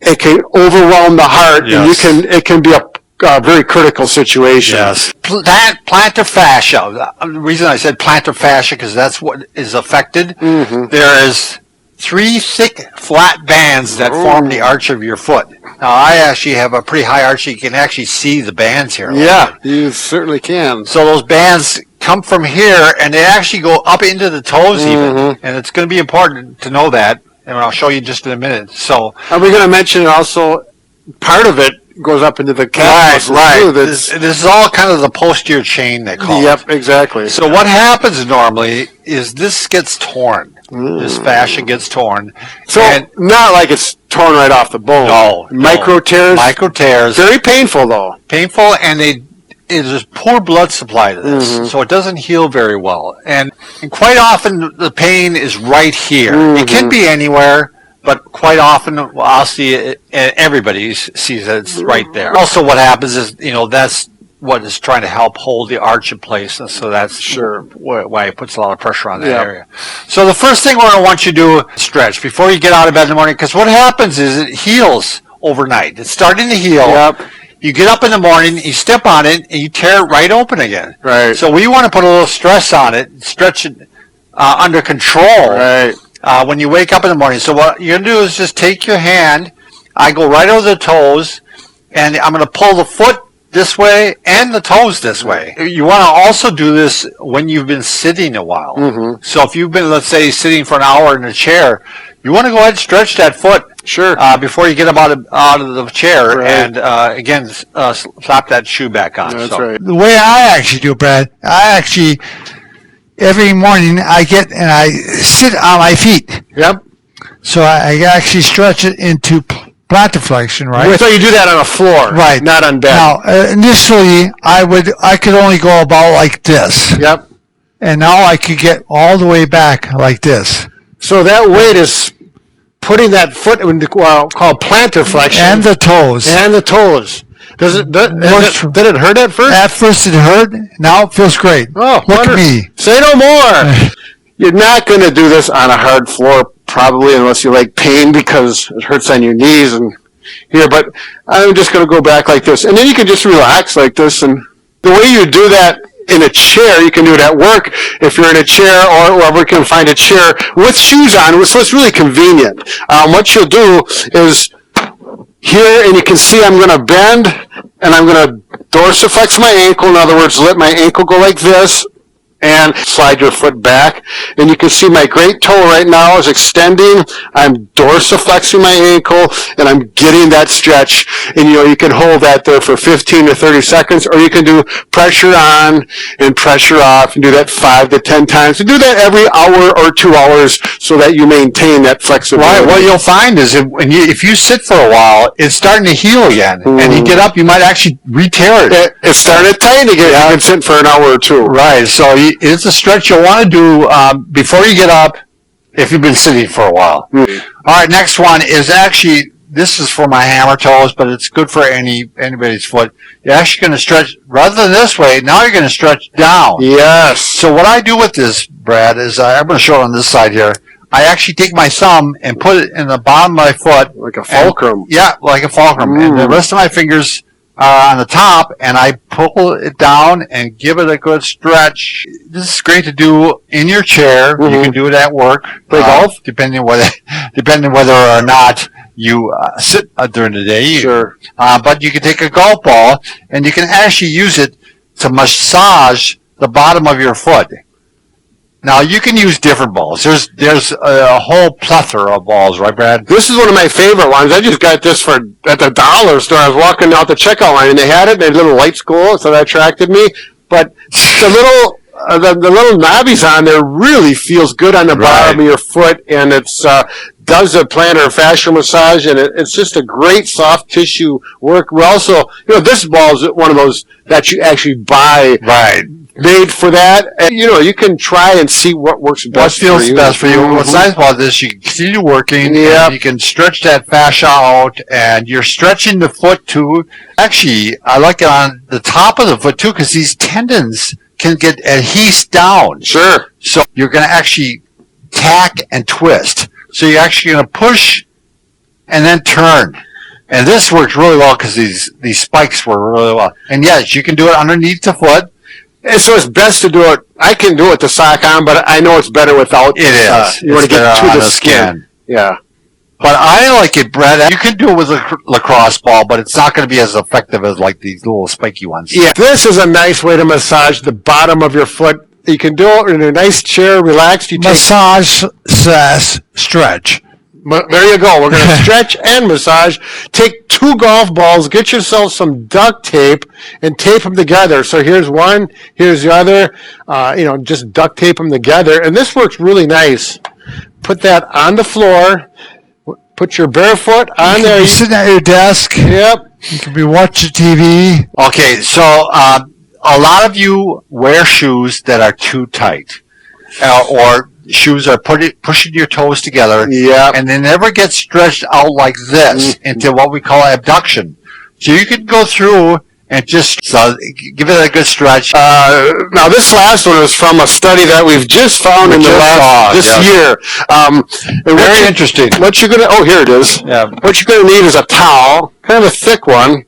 it can overwhelm the heart, Yes. and it can be a very critical situation. Yes. Plantar fascia. The reason I said plantar fascia because that's what is affected. There is 3 thick, flat bands that form the arch of your foot. Now, I actually have a pretty high arch. You can actually see the bands here. Yeah, you certainly can. So those bands come from here, and they actually go up into the toes even. And it's going to be important to know that, and I'll show you just in a minute. So, Are we going to mention also part of it goes up into the calf muscles too? This is all kind of the posterior chain, they call it. Yep, exactly. So what happens normally is this gets torn. This fascia gets torn. So not like it's torn right off the bone. No. Micro tears. Micro tears. Very painful though. Painful, and there's poor blood supply to this, so it doesn't heal very well. And quite often the pain is right here. It can be anywhere, but quite often I'll see it, and everybody sees that it's right there. Also what happens is, that's what is trying to help hold the arch in place, and so that's why it puts a lot of pressure on that area. So the first thing we're going to want you to do is stretch before you get out of bed in the morning, because what happens is it heals overnight. It's starting to heal. Yep. You get up in the morning, you step on it, and you tear it right open again. Right. So we want to put a little stress on it, stretch it under control when you wake up in the morning. So what you're going to do is just take your hand, I go right over the toes, and I'm going to pull the foot this way and the toes this way. You want to also do this when you've been sitting a while. So if you've been, let's say, sitting for an hour in a chair, you want to go ahead and stretch that foot before you get up out of the chair and, again, slap that shoe back on. That's right. The way I actually do, Brad, every morning I get and I sit on my feet. Yep. So I actually stretch it into plantar flexion, right? So you do that on a floor, right? Not on bed. Now, initially, I could only go about like this. Yep. And now I could get all the way back like this. So that weight is putting that foot into called plantar flexion. And the toes. And the toes. Did it hurt at first? At first it hurt. Now it feels great. Oh, look at me. Say no more. You're not going to do this on a hard floor, probably, unless you like pain because it hurts on your knees and here. But I'm just going to go back like this, and then you can just relax like this. And the way you do that in a chair, you can do it at work if you're in a chair, or wherever you can find a chair with shoes on. So it's really convenient. What you'll do is here, and you can see I'm going to bend, and I'm going to dorsiflex my ankle. In other words, let my ankle go like this, and slide your foot back. And you can see my great toe right now is extending. I'm dorsiflexing my ankle, and I'm getting that stretch. And you can hold that there for 15 to 30 seconds, or you can do pressure on and pressure off, and do that 5 to 10 times. And do that every hour or 2 hours so that you maintain that flexibility. Right. What you'll find is if you sit for a while, it's starting to heal again. And you get up, you might actually re-tear it. It's starting to tighten again. You've been sitting for an hour or two. Right. So it's a stretch you'll want to do before you get up if you've been sitting for a while. All right, next one is actually, this is for my hammer toes, but it's good for anybody's foot. You're actually going to stretch, rather than this way, now you're going to stretch down. Yes. So what I do with this, Brad, is I'm going to show it on this side here. I actually take my thumb and put it in the bottom of my foot. Like a fulcrum. Like a fulcrum. And the rest of my fingers are on the top, and I pull it down and give it a good stretch. This is great to do in your chair. You can do it at work. Play golf? Depending whether or not you sit during the day. Sure. But you can take a golf ball, and you can actually use it to massage the bottom of your foot. Now, you can use different balls. There's a whole plethora of balls, right, Brad? This is one of my favorite ones. I just got this at the dollar store. I was walking out the checkout line, and they had it. They had a little light school, so that attracted me. But the little knobbies on there really feels good on the bottom of your foot, and it's does a plantar fascia massage, and it's just a great soft tissue work. We also, this ball is one of those that you actually buy. Right. Made for that, and you can try and see what works best. What feels best for you. What's nice about this, you can continue working, and you can stretch that fascia out, and you're stretching the foot too. Actually, I like it on the top of the foot too, because these tendons can get adhesed down. Sure. So you're going to actually tack and twist. So you're actually going to push and then turn. And this works really well because these spikes work really well. And yes, you can do it underneath the foot. And so it's best to do it. I can do it the sock on, but I know it's better without. It is. You want to get to the skin. Yeah. But I like it, Brett. You can do it with a lacrosse ball, but it's not going to be as effective as like these little spiky ones. Yeah. This is a nice way to massage the bottom of your foot. You can do it in a nice chair, relaxed. Massage / stretch. There you go. We're going to stretch and massage. Take 2 golf balls, get yourself some duct tape, and tape them together. So here's one, here's the other. Just duct tape them together. And this works really nice. Put that on the floor. Put your bare foot on there. You're sitting at your desk. Yep. You could be watching TV. Okay, so a lot of you wear shoes that are too tight, or shoes are pushing your toes together, and they never get stretched out like this into what we call abduction. So you can go through and just give it a good stretch. Now this last one is from a study that we've just found in the last year. Very interesting. What you're gonna here it is. Yeah. What you're gonna need is a towel, kind of a thick one.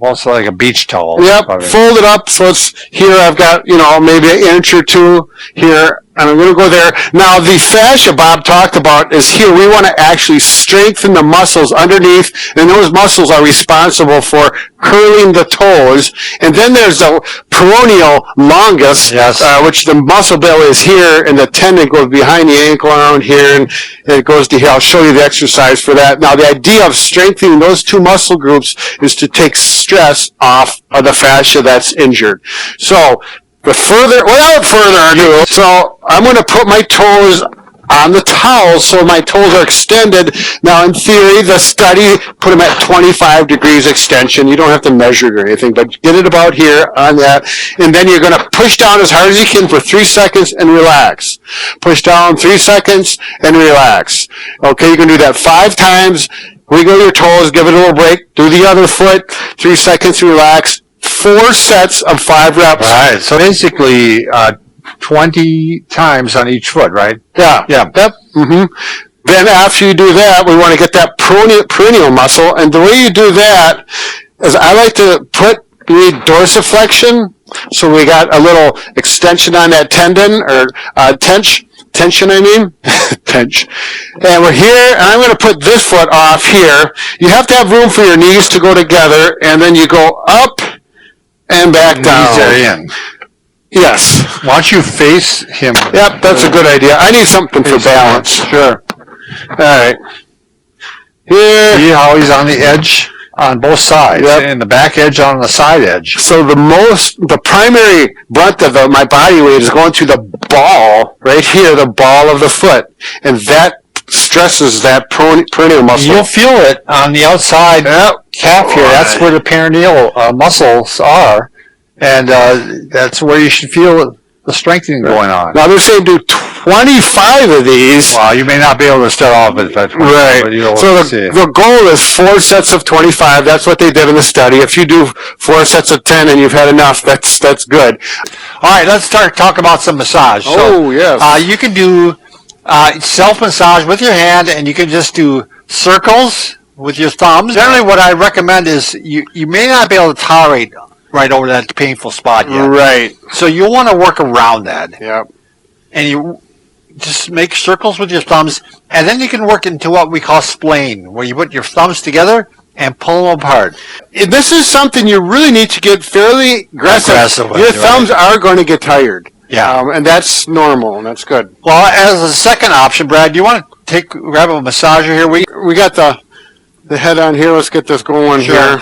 Also like a beach towel. Yep. Probably. Fold it up so it's here. I've got maybe an inch or 2 here. And I'm going to go there. Now, the fascia Bob talked about is here. We want to actually strengthen the muscles underneath, and those muscles are responsible for curling the toes. And then there's the peroneal longus, which the muscle belly is here, and the tendon goes behind the ankle around here, and it goes to here. I'll show you the exercise for that. Now, the idea of strengthening those 2 muscle groups is to take stress off of the fascia that's injured. So, without further ado, so I'm going to put my toes on the towel so my toes are extended. Now, in theory, the study put them at 25 degrees extension. You don't have to measure it or anything, but get it about here on that. And then you're going to push down as hard as you can for 3 seconds and relax. Push down 3 seconds and relax. Okay, you can do that 5 times. Wiggle your toes, give it a little break. Do the other foot, 3 seconds, relax. 4 sets of 5 reps. Right. So basically, 20 times on each foot, right? Yeah. Yeah. Yep. Mm-hmm. Then after you do that, we want to get that peroneal muscle. And the way you do that is I like to put the dorsiflexion. So we got a little extension on that tendon or tension, I mean. Tension. And we're here, and I'm going to put this foot off here. You have to have room for your knees to go together, and then you go up and back down. Knees are in. Yes. Why don't you face him? Yep, that's a good idea. I need something for balance. Sure. All right. Here. See how he's on the edge on both sides, and the back edge on the side edge. So the primary brunt of my body weight is going to the ball, right here, the ball of the foot. And that stresses that peroneal muscle. You'll feel it on the outside calf here. That's where the peroneal muscles are. And that's where you should feel the strengthening going on. Now they're saying do 25 of these. Well, you may not be able to start off with that. Right. So the goal is 4 sets of 25. That's what they did in the study. If you do 4 sets of 10 and you've had enough, that's good. All right, let's talk about some massage. Yes. You can do self-massage with your hand, and you can just do circles with your thumbs. Generally, what I recommend is you may not be able to tolerate right over that painful spot yet. Right. So you'll want to work around that. Yep. And you just make circles with your thumbs, and then you can work into what we call splaying, where you put your thumbs together and pull them apart. This is something you really need to get fairly aggressive with. Your thumbs are going to get tired. Yeah. And that's normal, and that's good. Well, as a second option, Brad, do you want to grab a massager here? We got the head on here. Let's get this going here.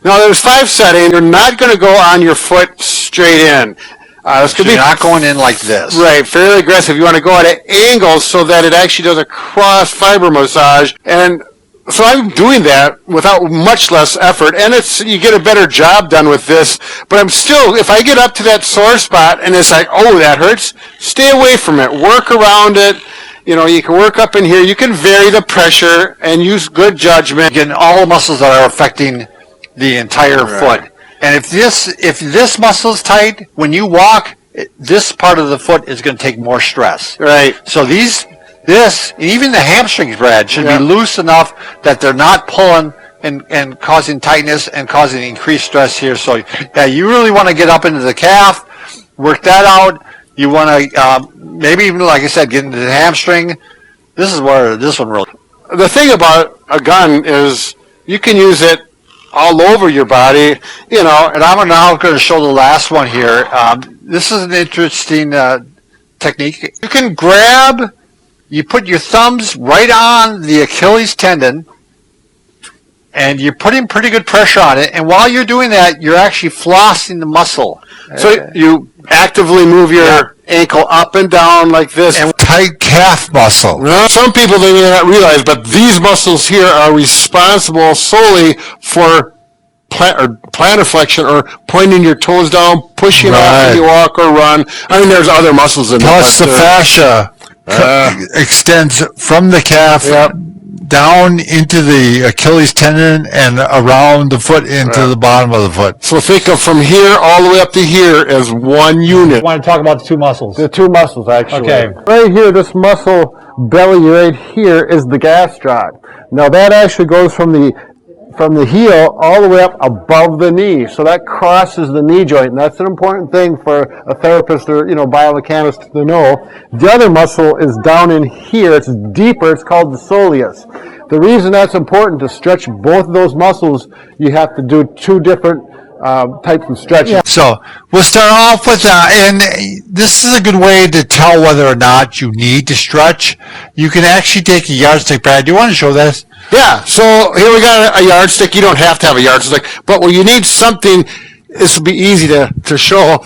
Now, there's 5 settings. You're not going to go on your foot straight in. You're not going in like this. Right, fairly aggressive. You want to go at angles so that it actually does a cross fiber massage. And so I'm doing that without much less effort, and you get a better job done with this. But I'm still, if I get up to that sore spot and it's like, oh, that hurts, stay away from it. Work around it. You can work up in here. You can vary the pressure and use good judgment. Getting all the muscles that are affecting the entire foot. And if this muscle is tight, when you walk, this part of the foot is going to take more stress. Right. So these This, even the hamstrings, Brad, should be loose enough that they're not pulling and causing tightness and causing increased stress here. So, yeah, you really want to get up into the calf, work that out. You want to maybe even, like I said, get into the hamstring. This is where this one really. The thing about a gun is you can use it all over your body, you know. And I'm now going to show the last one here. This is an interesting technique. You can grab, you put your thumbs right on the Achilles tendon, and you're putting pretty good pressure on it. And while you're doing that, you're actually flossing the muscle. So you actively move your ankle up and down like this. And tight calf muscle. Well, some people they may not realize, but these muscles here are responsible solely for plantar flexion, or pointing your toes down, pushing off when you walk or run. I mean, there's other muscles in there. Plus the fascia extends from the calf down into the Achilles tendon and around the foot into the bottom of the foot. So think of from here all the way up to here as one unit. I want to talk about the two muscles. The two muscles, actually. Okay. Right here, this muscle belly right here is the gastroc. Now that actually goes from the heel all the way up above the knee. So that crosses the knee joint, and that's an important thing for a therapist or, biomechanist to know. The other muscle is down in here. It's deeper. It's called the soleus. The reason that's important, to stretch both of those muscles, you have to do two different types of stretching. So we'll start off with, and this is a good way to tell whether or not you need to stretch. You can actually take a yardstick, Brad. Do you want to show this? Yeah, so here we got a yardstick. You don't have to have a yardstick, but when you need something, this will be easy to show.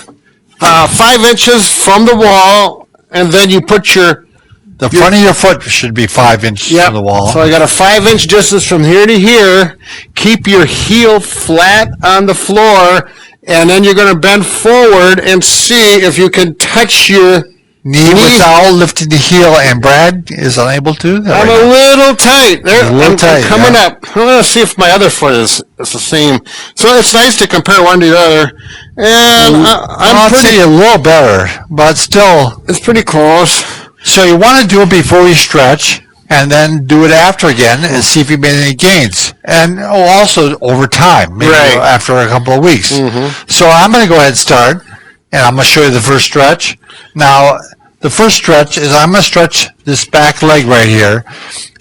5 inches from the wall, and then you put the front of your foot should be 5 inches from the wall. So I got a 5-inch distance from here to here. Keep your heel flat on the floor, and then you're going to bend forward and see if you can touch your knee without lifting the heel, and Brad is unable to do that. I'm a little tight. I'm coming up. I'm going to see if my other foot is the same. So it's nice to compare one to the other. And I'd say a little better, but still. It's pretty close. So you want to do it before you stretch, and then do it after again and see if you made any gains. And also over time, maybe after a couple of weeks. So I'm going to go ahead and start, and I'm going to show you the first stretch. Now, the first stretch is I'm going to stretch this back leg right here.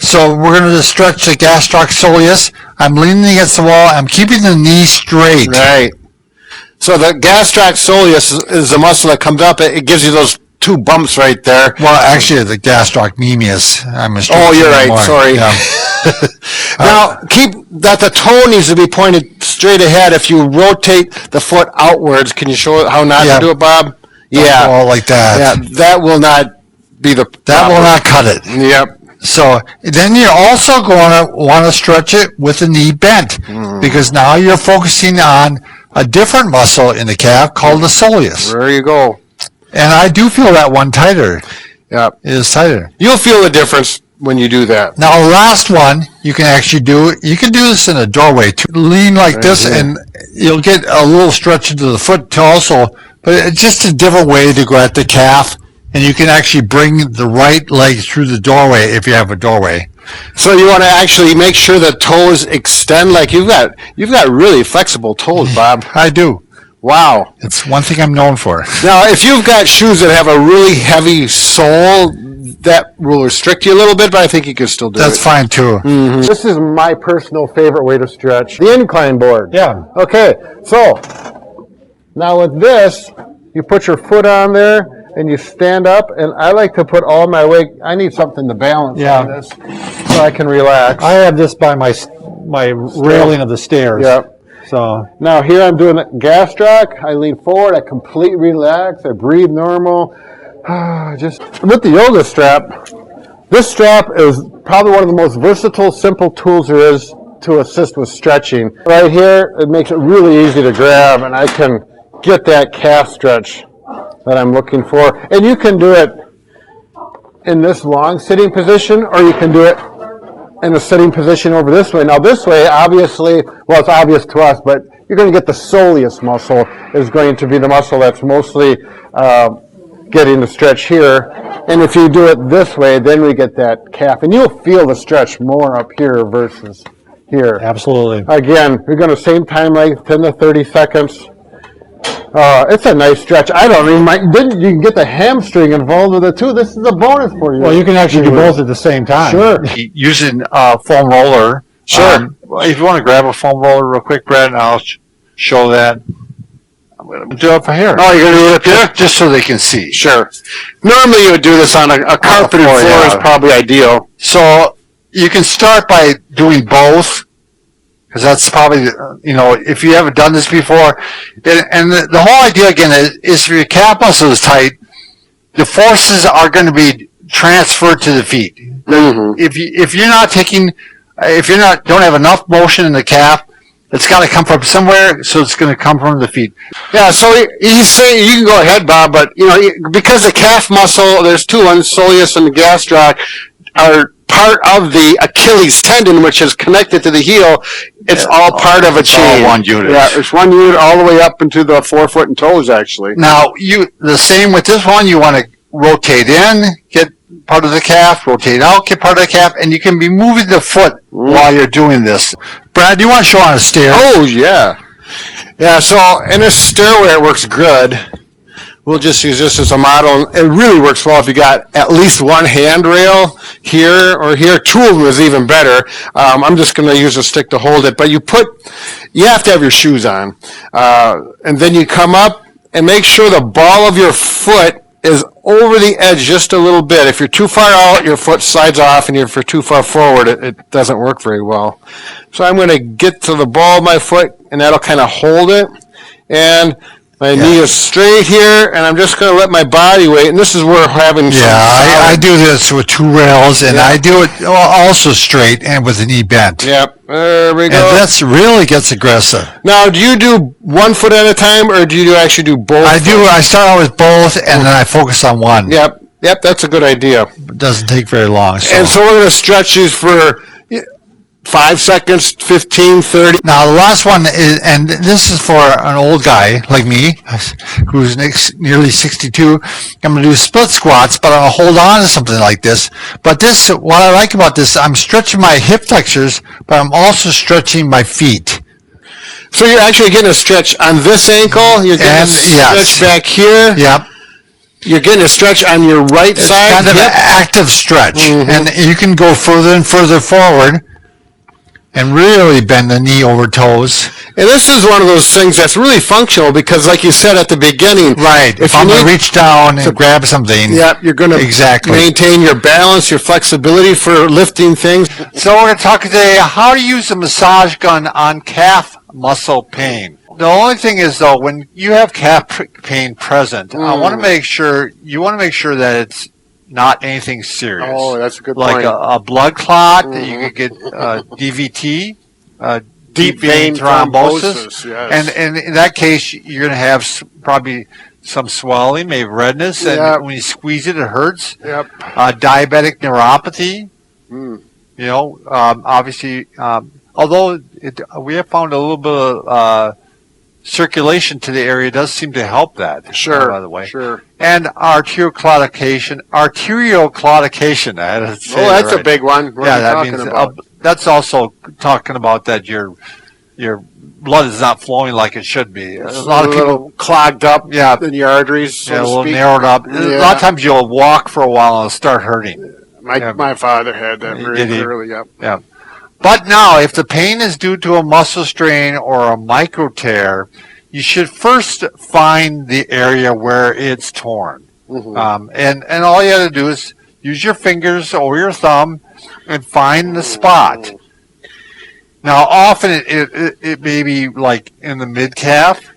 So we're going to stretch the gastroc soleus. I'm leaning against the wall. I'm keeping the knee straight. Right. So the gastroc soleus is the muscle that comes up. It gives you those two bumps right there. Well, actually, the gastrocnemius. Oh, you're right. Sorry. Yeah. Now, keep that the toe needs to be pointed straight ahead. If you rotate the foot outwards, can you show how not to do it, Bob? Yeah, like that. Yeah, that will not be the problem. That will not cut it. Yep. So then you're also going to want to stretch it with the knee bent, because now you're focusing on a different muscle in the calf called the soleus. There you go. And I do feel that one tighter. Yeah, it is tighter. You'll feel the difference when you do that. Now, the last one you can actually do. You can do this in a doorway too. Lean like this, and you'll get a little stretch into the foot too also. But it's just a different way to go at the calf, and you can actually bring the right leg through the doorway if you have a doorway. So you want to actually make sure the toes extend. Like you've got really flexible toes, Bob. I do. Wow. It's one thing I'm known for. Now, if you've got shoes that have a really heavy sole, that will restrict you a little bit, but I think you can still do it. That's fine, too. This is my personal favorite way to stretch. The incline board. Yeah. Okay, so now with this, you put your foot on there, and you stand up, and I like to put all my weight. I need something to balance on this so I can relax. I have this by my railing of the stairs. Yep. So now here I'm doing the gastroc. I lean forward. I completely relax. I breathe normal. Just with the yoga strap. This strap is probably one of the most versatile, simple tools there is to assist with stretching. Right here, it makes it really easy to grab, and I can get that calf stretch that I'm looking for. And you can do it in this long sitting position, or you can do it in a sitting position over this way. Now this way, obviously, well, it's obvious to us, but you're going to get the soleus muscle is going to be the muscle that's mostly getting the stretch here. And if you do it this way, then we get that calf. And you'll feel the stretch more up here versus here. Absolutely. Again, we're going to same time length, 10 to 30 seconds. It's a nice stretch. I don't even mind. Then you can get the hamstring involved with it too. This is a bonus for you. Well, you can actually do both at the same time. Sure. Using a foam roller. Sure. If you want to grab a foam roller real quick, Brad, and I'll show that. I'm going to do it up here. Oh, you're going to do it up here? Just so they can see. Sure. Normally you would do this on a carpeted floor is probably ideal. So you can start by doing both, because that's probably, if you haven't done this before. And the whole idea, again, is if your calf muscle is tight, the forces are going to be transferred to the feet. Mm-hmm. If you're not taking, don't have enough motion in the calf, it's got to come from somewhere, so it's going to come from the feet. Yeah, so he's saying, you can go ahead, Bob, but, because the calf muscle, there's two ones, soleus and the gastroc, are part of the Achilles tendon, which is connected to the heel. It's all part of a chain. All one unit. Yeah, it's one unit all the way up into the forefoot and toes, actually. Now, the same with this one, you want to rotate in, get part of the calf, rotate out, get part of the calf, and you can be moving the foot while you're doing this. Brad, do you want to show on a stair? Oh, yeah. Yeah, so in a stairway, it works good. We'll just use this as a model. It really works well if you got at least one handrail here or here. Two of them is even better. I'm just going to use a stick to hold it. But you have to have your shoes on. And then you come up and make sure the ball of your foot is over the edge just a little bit. If you're too far out, your foot slides off, and if you're too far forward, it doesn't work very well. So I'm going to get to the ball of my foot, and that'll kind of hold it. And my knee is straight here, and I'm just going to let my body weight, and this is where having some I do this with two rails, and I do it also straight and with the knee bent. Yep, there we go. And that's really gets aggressive. Now, do you do 1 foot at a time, or do you actually do both? I start out with both, and then I focus on one. Yep, that's a good idea. It doesn't take very long. So. And so we're going to stretch these for 5 seconds, 15, 30. Now, the last one is, and this is for an old guy like me, who's nearly 62. I'm going to do split squats, but I'll hold on to something like this. But what I like about this, I'm stretching my hip flexors, but I'm also stretching my feet. So you're actually getting a stretch on this ankle. You're getting a stretch back here. Yep. You're getting a stretch on your right side. Kind of an active stretch. Mm-hmm. And you can go further and further forward and really bend the knee over toes. And this is one of those things that's really functional because, like you said at the beginning, right? If I'm going to reach down and grab something, you're going to maintain your balance, your flexibility for lifting things. So we're going to talk today how to use a massage gun on calf muscle pain. The only thing is, though, when you have calf pain present, you want to make sure that it's not anything serious. Oh, that's a good point. Like a blood clot, that you could get DVT, deep vein thrombosis. Yes. And in that case, you're going to have probably some swelling, maybe redness, and when you squeeze it, it hurts. Yep. Diabetic neuropathy. Obviously, although we have found a little bit of circulation to the area does seem to help that. Sure. By the way. Sure. And arterial claudication. That's a big one. That means that's also talking about that your blood is not flowing like it should be. A lot of people clogged up. In the arteries. So a little narrowed up. A lot of times you'll walk for a while and it'll start hurting. My father had that very early. Yeah. But now, if the pain is due to a muscle strain or a micro tear, you should first find the area where it's torn. Mm-hmm. And all you have to do is use your fingers or your thumb and find the spot. Now, often it may be like in the mid-calf,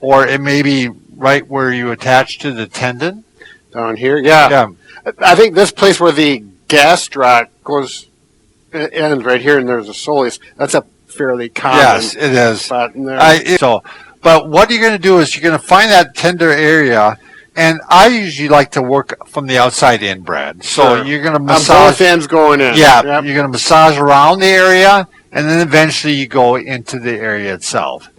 or it may be right where you attach to the tendon. Down here? Yeah. I think this place where the gastroc goes... It ends right here, and there's a soleus. That's a fairly common it is. spot in there. But what you're going to do is you're going to find that tender area, and I usually like to work from the outside in, Brad. So you're going to massage. On both ends going in. Yeah, you're going to massage around the area, and then eventually you go into the area itself.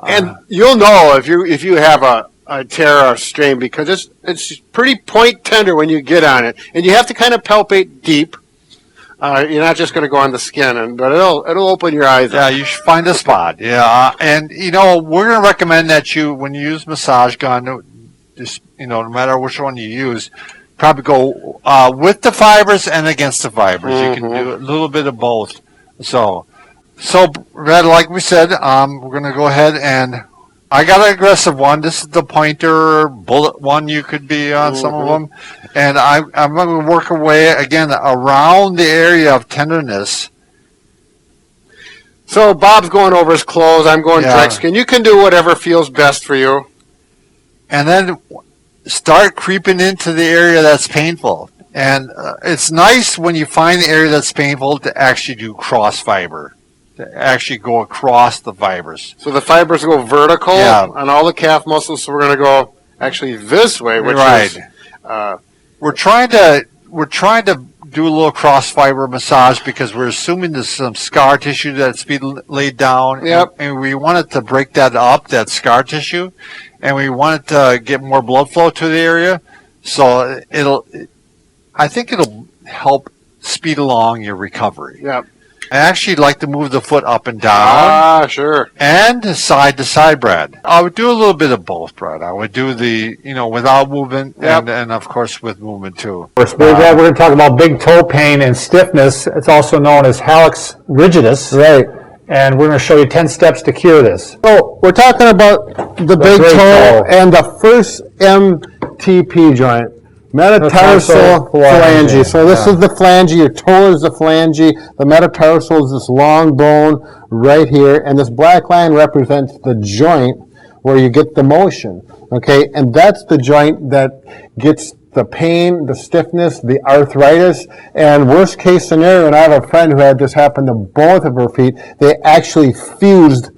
And you'll know if you have a tear or strain because it's pretty point tender when you get on it, and you have to kind of palpate deep. You're not just going to go on the skin, but it'll open your eyes. Yeah, you should find a spot. Yeah, and we're going to recommend that when you use massage gun, just no matter which one you use, probably go with the fibers and against the fibers. Mm-hmm. You can do a little bit of both. So Red, like we said, we're going to go ahead and I got an aggressive one. This is the pointer bullet one. You could be on some of them. And I'm going to work away, again, around the area of tenderness. So Bob's going over his clothes. I'm going direct skin. You can do whatever feels best for you. And then start creeping into the area that's painful. And it's nice when you find the area that's painful to actually do cross fiber. To actually go across the fibers. So the fibers go vertical on all the calf muscles. So we're going to go actually this way, which is we're trying to do a little cross fiber massage because we're assuming there's some scar tissue that's being laid down. Yep. And we wanted to break that up, that scar tissue, and we wanted to get more blood flow to the area. So I think it'll help speed along your recovery. Yep. I actually like to move the foot up and down. Sure. And side to side, Brad. I would do a little bit of both, Brad. I would do the, without movement and of course with movement too. Brad, we're going to talk about big toe pain and stiffness. It's also known as hallux rigidus. Right. And we're going to show you 10 steps to cure this. So we're talking about the big toe and the first MTP joint. Metatarsal phalange. So this is the phalange. Your toe is the phalange. The metatarsal is this long bone right here, and this black line represents the joint where you get the motion. Okay, and that's the joint that gets the pain, the stiffness, the arthritis, and worst case scenario. And I have a friend who had this happen to both of her feet. They actually fused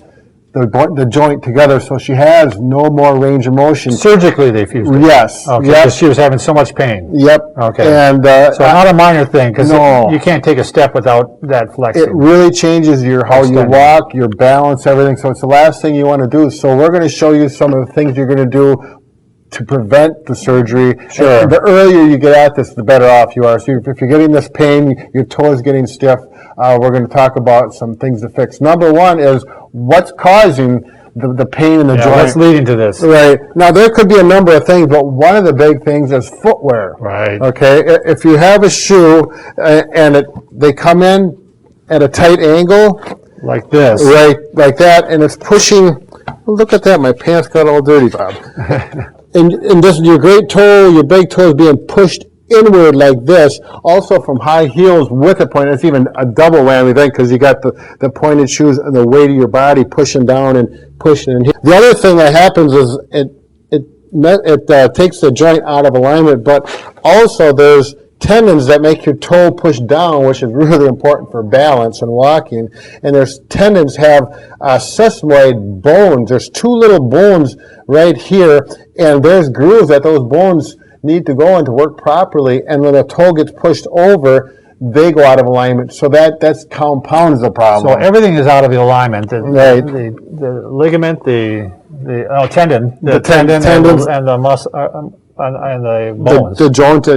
the joint together, so she has no more range of motion. Surgically, they fused it? Yes. Okay, because she was having so much pain. Yep. Okay. And so not a minor thing, because you can't take a step without that flexing. It really changes how you walk, your balance, everything. So it's the last thing you want to do. So we're going to show you some of the things you're going to do to prevent the surgery. Sure. And the earlier you get at this, the better off you are. So if you're getting this pain, your toe is getting stiff, we're going to talk about some things to fix. Number one is what's causing the pain in the joint. What's leading to this? Right. Now, there could be a number of things, but one of the big things is footwear. Right. Okay. If you have a shoe and they come in at a tight angle. Like this. Right, like that, and it's pushing. Look at that, my pants got all dirty, Bob. And this, your great toe, your big toe is being pushed inward like this, also from high heels with a point. It's even a double whammy thing because you got the pointed shoes and the weight of your body pushing down and pushing in. The other thing that happens is it takes the joint out of alignment, but also there's tendons that make your toe push down, which is really important for balance and walking. And there's tendons have sesamoid bones. There's two little bones right here, and there's grooves that those bones need to go in to work properly. And when the toe gets pushed over, they go out of alignment. So that compounds the problem. So everything is out of the alignment. The ligament, the tendon, tendons and the muscle. And the bones. The joint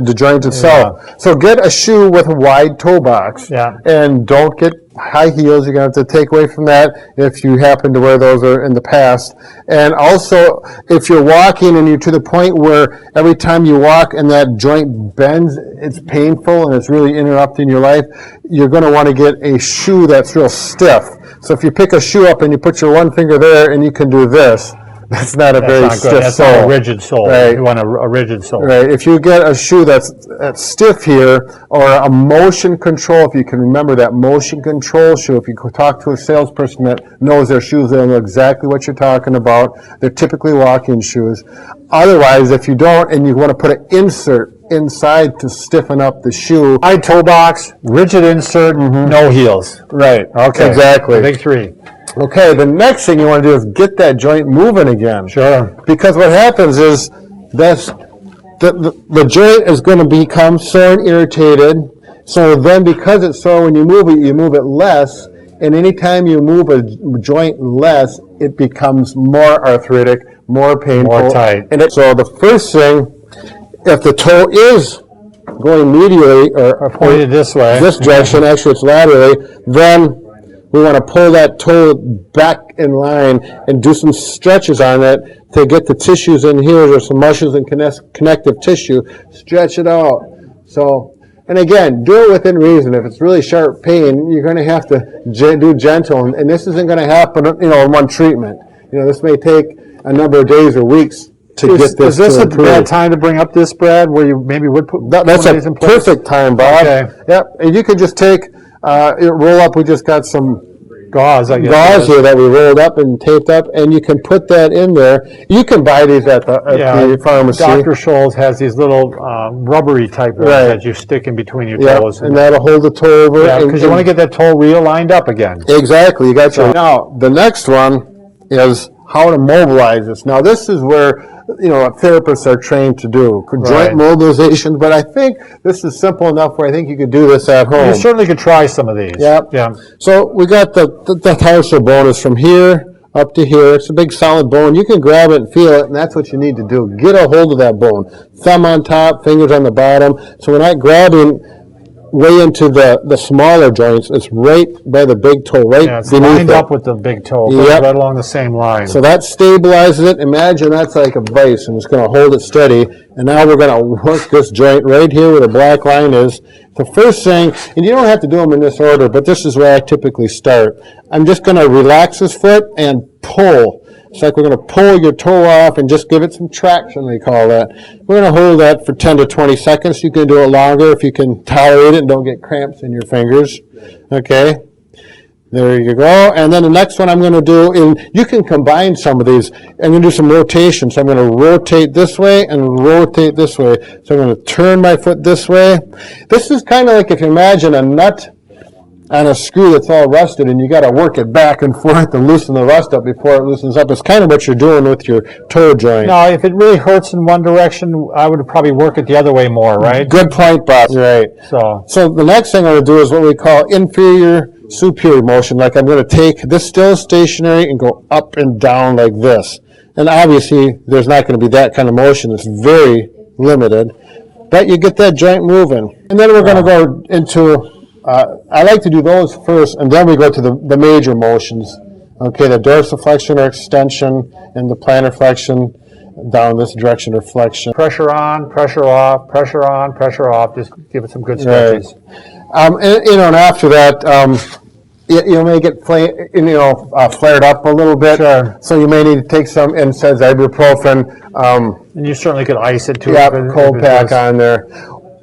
itself. Yeah. So get a shoe with a wide toe box. Yeah. And don't get high heels. You're going to have to take away from that if you happen to wear those in the past. And also, if you're walking and you're to the point where every time you walk and that joint bends, it's painful and it's really interrupting your life, you're going to want to get a shoe that's real stiff. So if you pick a shoe up and you put your one finger there and you can do this, that's not a very stiff sole. That's not a rigid sole. Right. You want a rigid sole. Right. If you get a shoe that's stiff here, or a motion control, if you can remember that motion control shoe, if you talk to a salesperson that knows their shoes, they'll know exactly what you're talking about. They're typically walk-in shoes. Otherwise, if you don't, and you want to put an insert inside to stiffen up the shoe. Wide toe box, rigid insert, no heels. Right. Okay. Exactly. Big three. Okay, the next thing you want to do is get that joint moving again. Sure. Because what happens is the joint is going to become sore and irritated. So then because it's sore when you move it less. And anytime you move a joint less, it becomes more arthritic, more painful. More tight. And so the first thing, if the toe is going medially or pointed this way, this direction, actually it's laterally, then we want to pull that toe back in line and do some stretches on it to get the tissues in here. There's some muscles and connective tissue. Stretch it out. So, and again, do it within reason. If it's really sharp pain, you're going to have to do gentle, and this isn't going to happen, in one treatment. This may take a number of days or weeks to get this. Is this to a improve. bad time to bring up this, Brad, where you maybe would put That's one of a these in place? perfect time, Bob. Okay. Yep, and you could just take, roll up, we just got some Gauze, I guess. gauze here that we rolled up and taped up, and you can put that in there. You can buy these at the pharmacy. Dr. Scholl's has these little rubbery type ones Right. that you stick in between your Yep, toes. and that'll hold the toe over. Yeah, because you want to get that toe realigned up again. Exactly, you got your. Now, the next one is how to mobilize this. Now, this is where therapists are trained to do joint mobilization, but I think this is simple enough where I think you could do this at home. You certainly could try some of these. Yep. Yeah. So we got the tarsal bone is from here up to here. It's a big solid bone. You can grab it and feel it, and that's what you need to do. Get a hold of that bone. Thumb on top, fingers on the bottom. So we're not grabbing way into the smaller joints. It's right by the big toe, right Yeah, it's beneath lined it. up with the big toe, Yep. right along the same line. So that stabilizes it. Imagine that's like a vise, and it's going to hold it steady. And now we're going to work this joint right here where the black line is. The first thing, and you don't have to do them in this order, but this is where I typically start. I'm just going to relax this foot and pull. It's like we're going to pull your toe off and just give it some traction, we call that. We're going to hold that for 10 to 20 seconds. You can do it longer if you can tolerate it and don't get cramps in your fingers. Okay? There you go. And then the next one I'm going to do, and you can combine some of these. I'm going to do some rotation. So I'm going to rotate this way and rotate this way. So I'm going to turn my foot this way. This is kind of like if you imagine a nut on a screw that's all rusted, and you got to work it back and forth to loosen the rust up before it loosens up. It's kind of what you're doing with your toe joint. Now, if it really hurts in one direction, I would probably work it the other way more, right? Good point, Bob. Right. So the next thing I'm going to do is what we call inferior superior motion. Like I'm going to take this still stationary and go up and down like this. And obviously, there's not going to be that kind of motion. It's very limited. But you get that joint moving. And then we're going to go into I like to do those first, and then we go to the major motions. Okay, the dorsiflexion or extension, and the plantar flexion down this direction or flexion. Pressure on, pressure off, pressure on, pressure off. Just give it some good stretches. And after that, you may get flared up a little bit. Sure. So you may need to take some NSAIDs, ibuprofen. And you certainly could ice it too. Yeah, cold pack on there.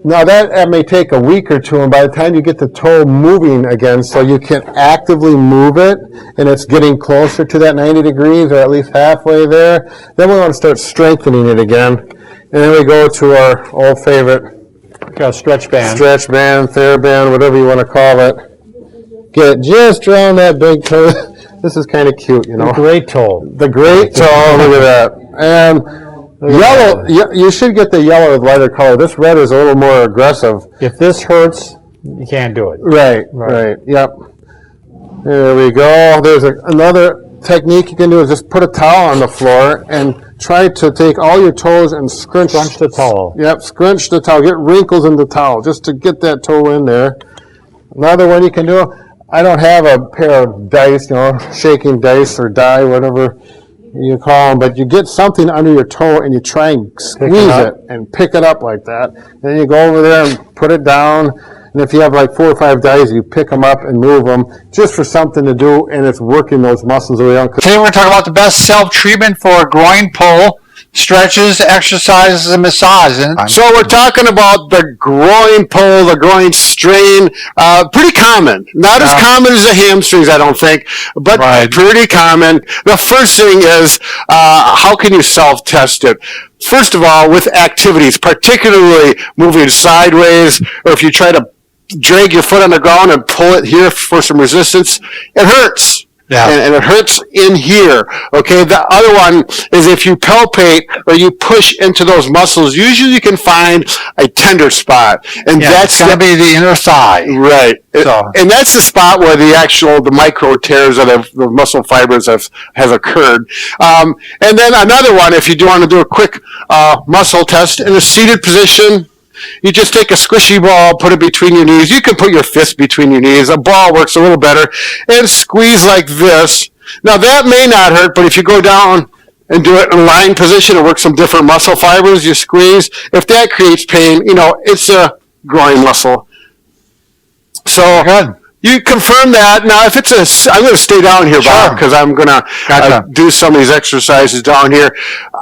Now that may take a week or two, and by the time you get the toe moving again, so you can actively move it, and it's getting closer to that 90 degrees, or at least halfway there, then we want to start strengthening it again. And then we go to our old favorite stretch band, TheraBand, whatever you want to call it. Get it just around that big toe. This is kind of cute, The great toe. The great toe, look at that. And yellow, you should get the yellow with lighter color. This red is a little more aggressive. If this hurts, you can't do it. Right. Yep. There we go. There's another technique you can do is just put a towel on the floor and try to take all your toes and scrunch the towel. Yep, scrunch the towel. Get wrinkles in the towel just to get that toe in there. Another one you can do, I don't have a pair of dice, shaking dice or die, whatever you call them, but you get something under your toe and you try and squeeze it and pick it up like that. Then you go over there and put it down, and if you have like 4 or 5 dice, you pick them up and move them just for something to do, and it's working those muscles around. Today we're going to talk about the best self-treatment for a groin pull, stretches, exercises, and massage. So we're talking about the groin pull, the groin strain, pretty common. Not as common as the hamstrings, I don't think, but pretty common. The first thing is, how can you self-test it? First of all, with activities, particularly moving sideways, or if you try to drag your foot on the ground and pull it here for some resistance, it hurts. Yeah. And it hurts in here. Okay, the other one is if you palpate or you push into those muscles, usually you can find a tender spot. And that's going to be the inner thigh. Right. So. And that's the spot where the micro tears of the muscle fibers has occurred. And then another one, if you do want to do a quick muscle test in a seated position, you just take a squishy ball, put it between your knees. You can put your fist between your knees. A ball works a little better. And squeeze like this. Now that may not hurt, but if you go down and do it in a lying position and work some different muscle fibers, you squeeze. If that creates pain, it's a groin muscle. So good. You confirm that. Now, if I'm going to stay down here, Bob, because I'm going to do some of these exercises down here.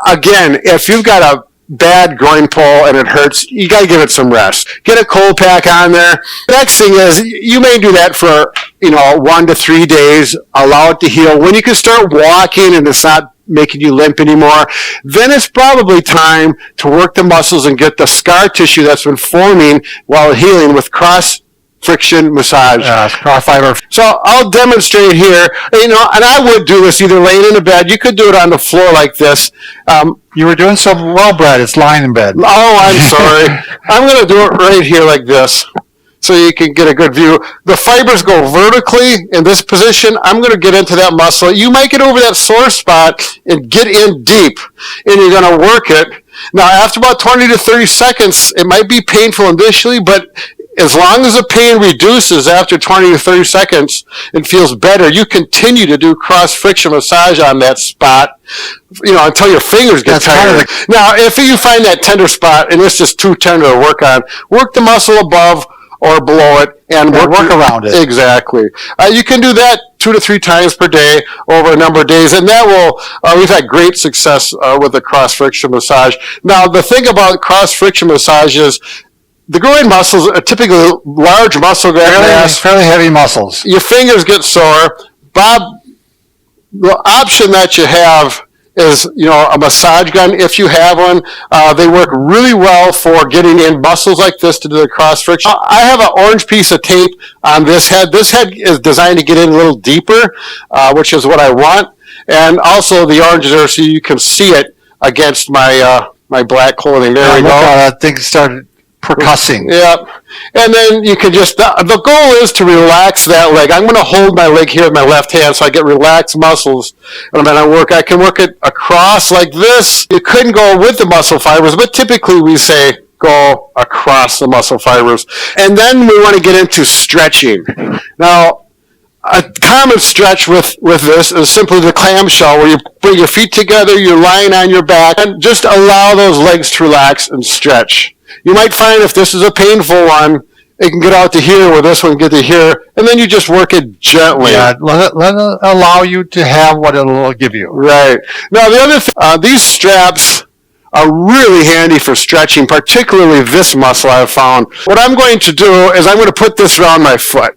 Again, if you've got a bad groin pull and it hurts, you got to give it some rest. Get a cold pack on there. Next thing is, you may do that for 1 to 3 days. Allow it to heal. When you can start walking and it's not making you limp anymore, then it's probably time to work the muscles and get the scar tissue that's been forming while healing with cross friction massage. Cross fiber. So I'll demonstrate here, and I would do this either laying in a bed. You could do it on the floor like this. You were doing so well, Brad. It's lying in bed. Oh, I'm sorry. I'm going to do it right here like this so you can get a good view. The fibers go vertically in this position. I'm going to get into that muscle. You might get over that sore spot and get in deep, and you're going to work it. Now, after about 20 to 30 seconds, it might be painful initially, but as long as the pain reduces after 20 to 30 seconds and feels better, you continue to do cross-friction massage on that spot, until your fingers get tired. Now, if you find that tender spot and it's just too tender to work on, work the muscle above or below it and work around it. Exactly. You can do that 2 to 3 times per day over a number of days, and that will, we've had great success with the cross-friction massage. Now, the thing about cross-friction massage is, the groin muscles are typically large muscle mass. Fairly heavy muscles. Your fingers get sore. Bob, the option that you have is, a massage gun, if you have one. They work really well for getting in muscles like this to do the cross friction. I have an orange piece of tape on this head. This head is designed to get in a little deeper, which is what I want. And also the orange is there so you can see it against my black clothing. There we go. That thing started percussing. Yeah. And then you can just, the goal is to relax that leg. I'm going to hold my leg here with my left hand so I get relaxed muscles. And I can work it across like this. You couldn't go with the muscle fibers, but typically we say go across the muscle fibers. And then we want to get into stretching. Now, a common stretch with this is simply the clamshell, where you bring your feet together, you're lying on your back, and just allow those legs to relax and stretch. You might find if this is a painful one, it can get out to here, where this one get to here, and then you just work it gently. Yeah, let it allow you to have what it'll give you. Right. Now, the other thing, these straps are really handy for stretching, particularly this muscle I've found. What I'm going to do is I'm going to put this around my foot.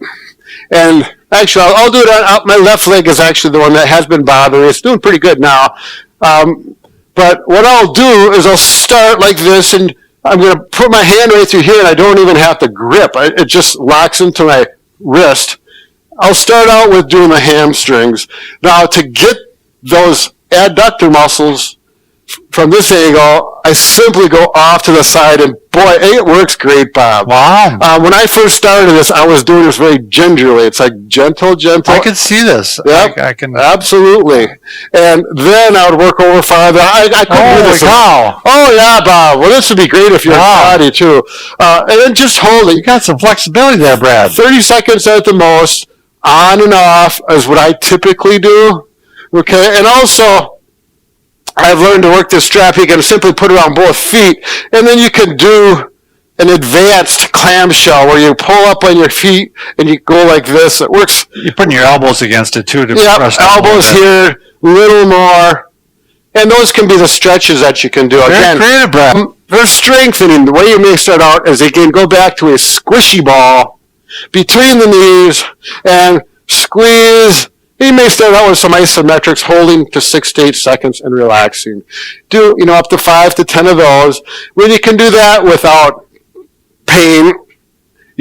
And actually, I'll do it on my left leg is actually the one that has been bothering. It's doing pretty good now. But what I'll do is I'll start like this, and I'm going to put my hand right through here, and I don't even have to grip. It just locks into my wrist. I'll start out with doing the hamstrings. Now, to get those adductor muscles from this angle, I simply go off to the side, and boy, it works great, Bob. Wow. When I first started this, I was doing this very gingerly. It's like gentle. I can see this. Yep, I can. Absolutely. And then I would work over farther. I couldn't do this. Wow. Oh, yeah, Bob. Well, this would be great if you're a body, too. And then just hold it. You got some flexibility there, Brad. 30 seconds at the most, on and off, is what I typically do. Okay, and also, I've learned to work this strap. You can simply put it on both feet, and then you can do an advanced clamshell where you pull up on your feet and you go like this. It works. You're putting your elbows against it too to press down. Elbows here, little more, and those can be the stretches that you can do. Very Again, creative, Brad. they're strengthening. The way you may start out is again go back to a squishy ball between the knees and squeeze. You may start out with some isometrics, holding to 6 to 8 seconds and relaxing. Do, up to 5 to 10 of those. When you can do that without pain,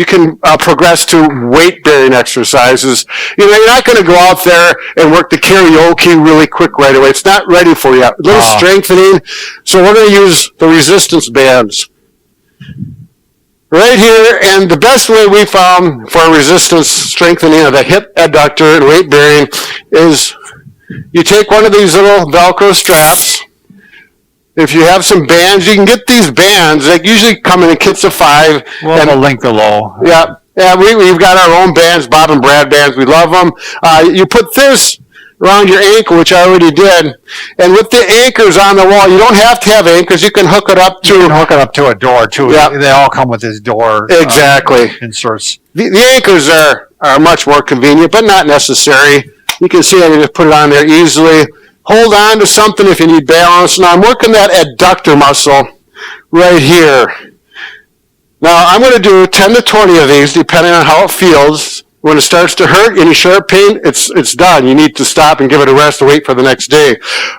you can progress to weight-bearing exercises. You know, you're not going to go out there and work the karaoke really quick right away. It's not ready for you. A little strengthening. So we're going to use the resistance bands right here. And the best way we found for resistance strengthening of the hip adductor and weight-bearing is you take one of these little Velcro straps. If you have some bands, you can get these bands. They usually come in kits of 5. We'll have a link below. Yeah, we've got our own bands, Bob and Brad bands. We love them. You put this around your ankle, which I already did, and with the anchors on the wall, you don't have to have anchors. You can hook it up to. You can hook it up to a door too. Yeah. They all come with this door. Exactly. Inserts. The anchors are much more convenient, but not necessary. You can see I can just put it on there easily. Hold on to something if you need balance. Now I'm working that adductor muscle right here. Now I'm going to do 10 to 20 of these depending on how it feels. When it starts to hurt, any sharp pain, it's done. You need to stop and give it a rest and wait for the next day.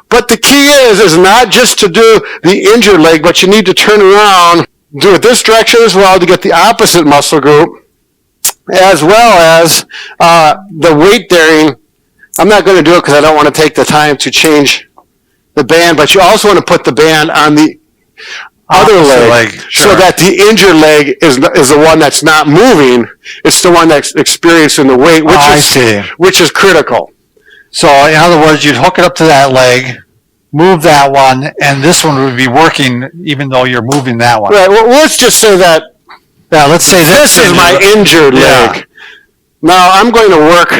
But the key is not just to do the injured leg, but you need to turn around, do it this direction as well to get the opposite muscle group, as well as the weight bearing. I'm not going to do it because I don't want to take the time to change the band, but you also want to put the band on the other leg sure. So that the injured leg is the one that's not moving. It's the one that's experiencing the weight, which is critical. So in other words, you'd hook it up to that leg, move that one, and this one would be working even though you're moving that one. Right. Well, let's just say that. Yeah. Let's say This is my injured leg. Now I'm going to work.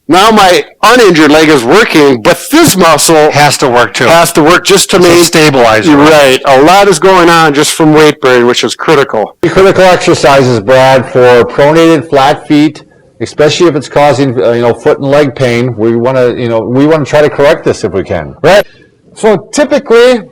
Now my uninjured leg is working, but this muscle has to work too. Has to work just to make make stabilizer. Right. A lot is going on just from weight bearing, which is critical. Critical exercises, Brad, for pronated flat feet, especially if it's causing foot and leg pain. We want to try to correct this if we can. Right. So typically,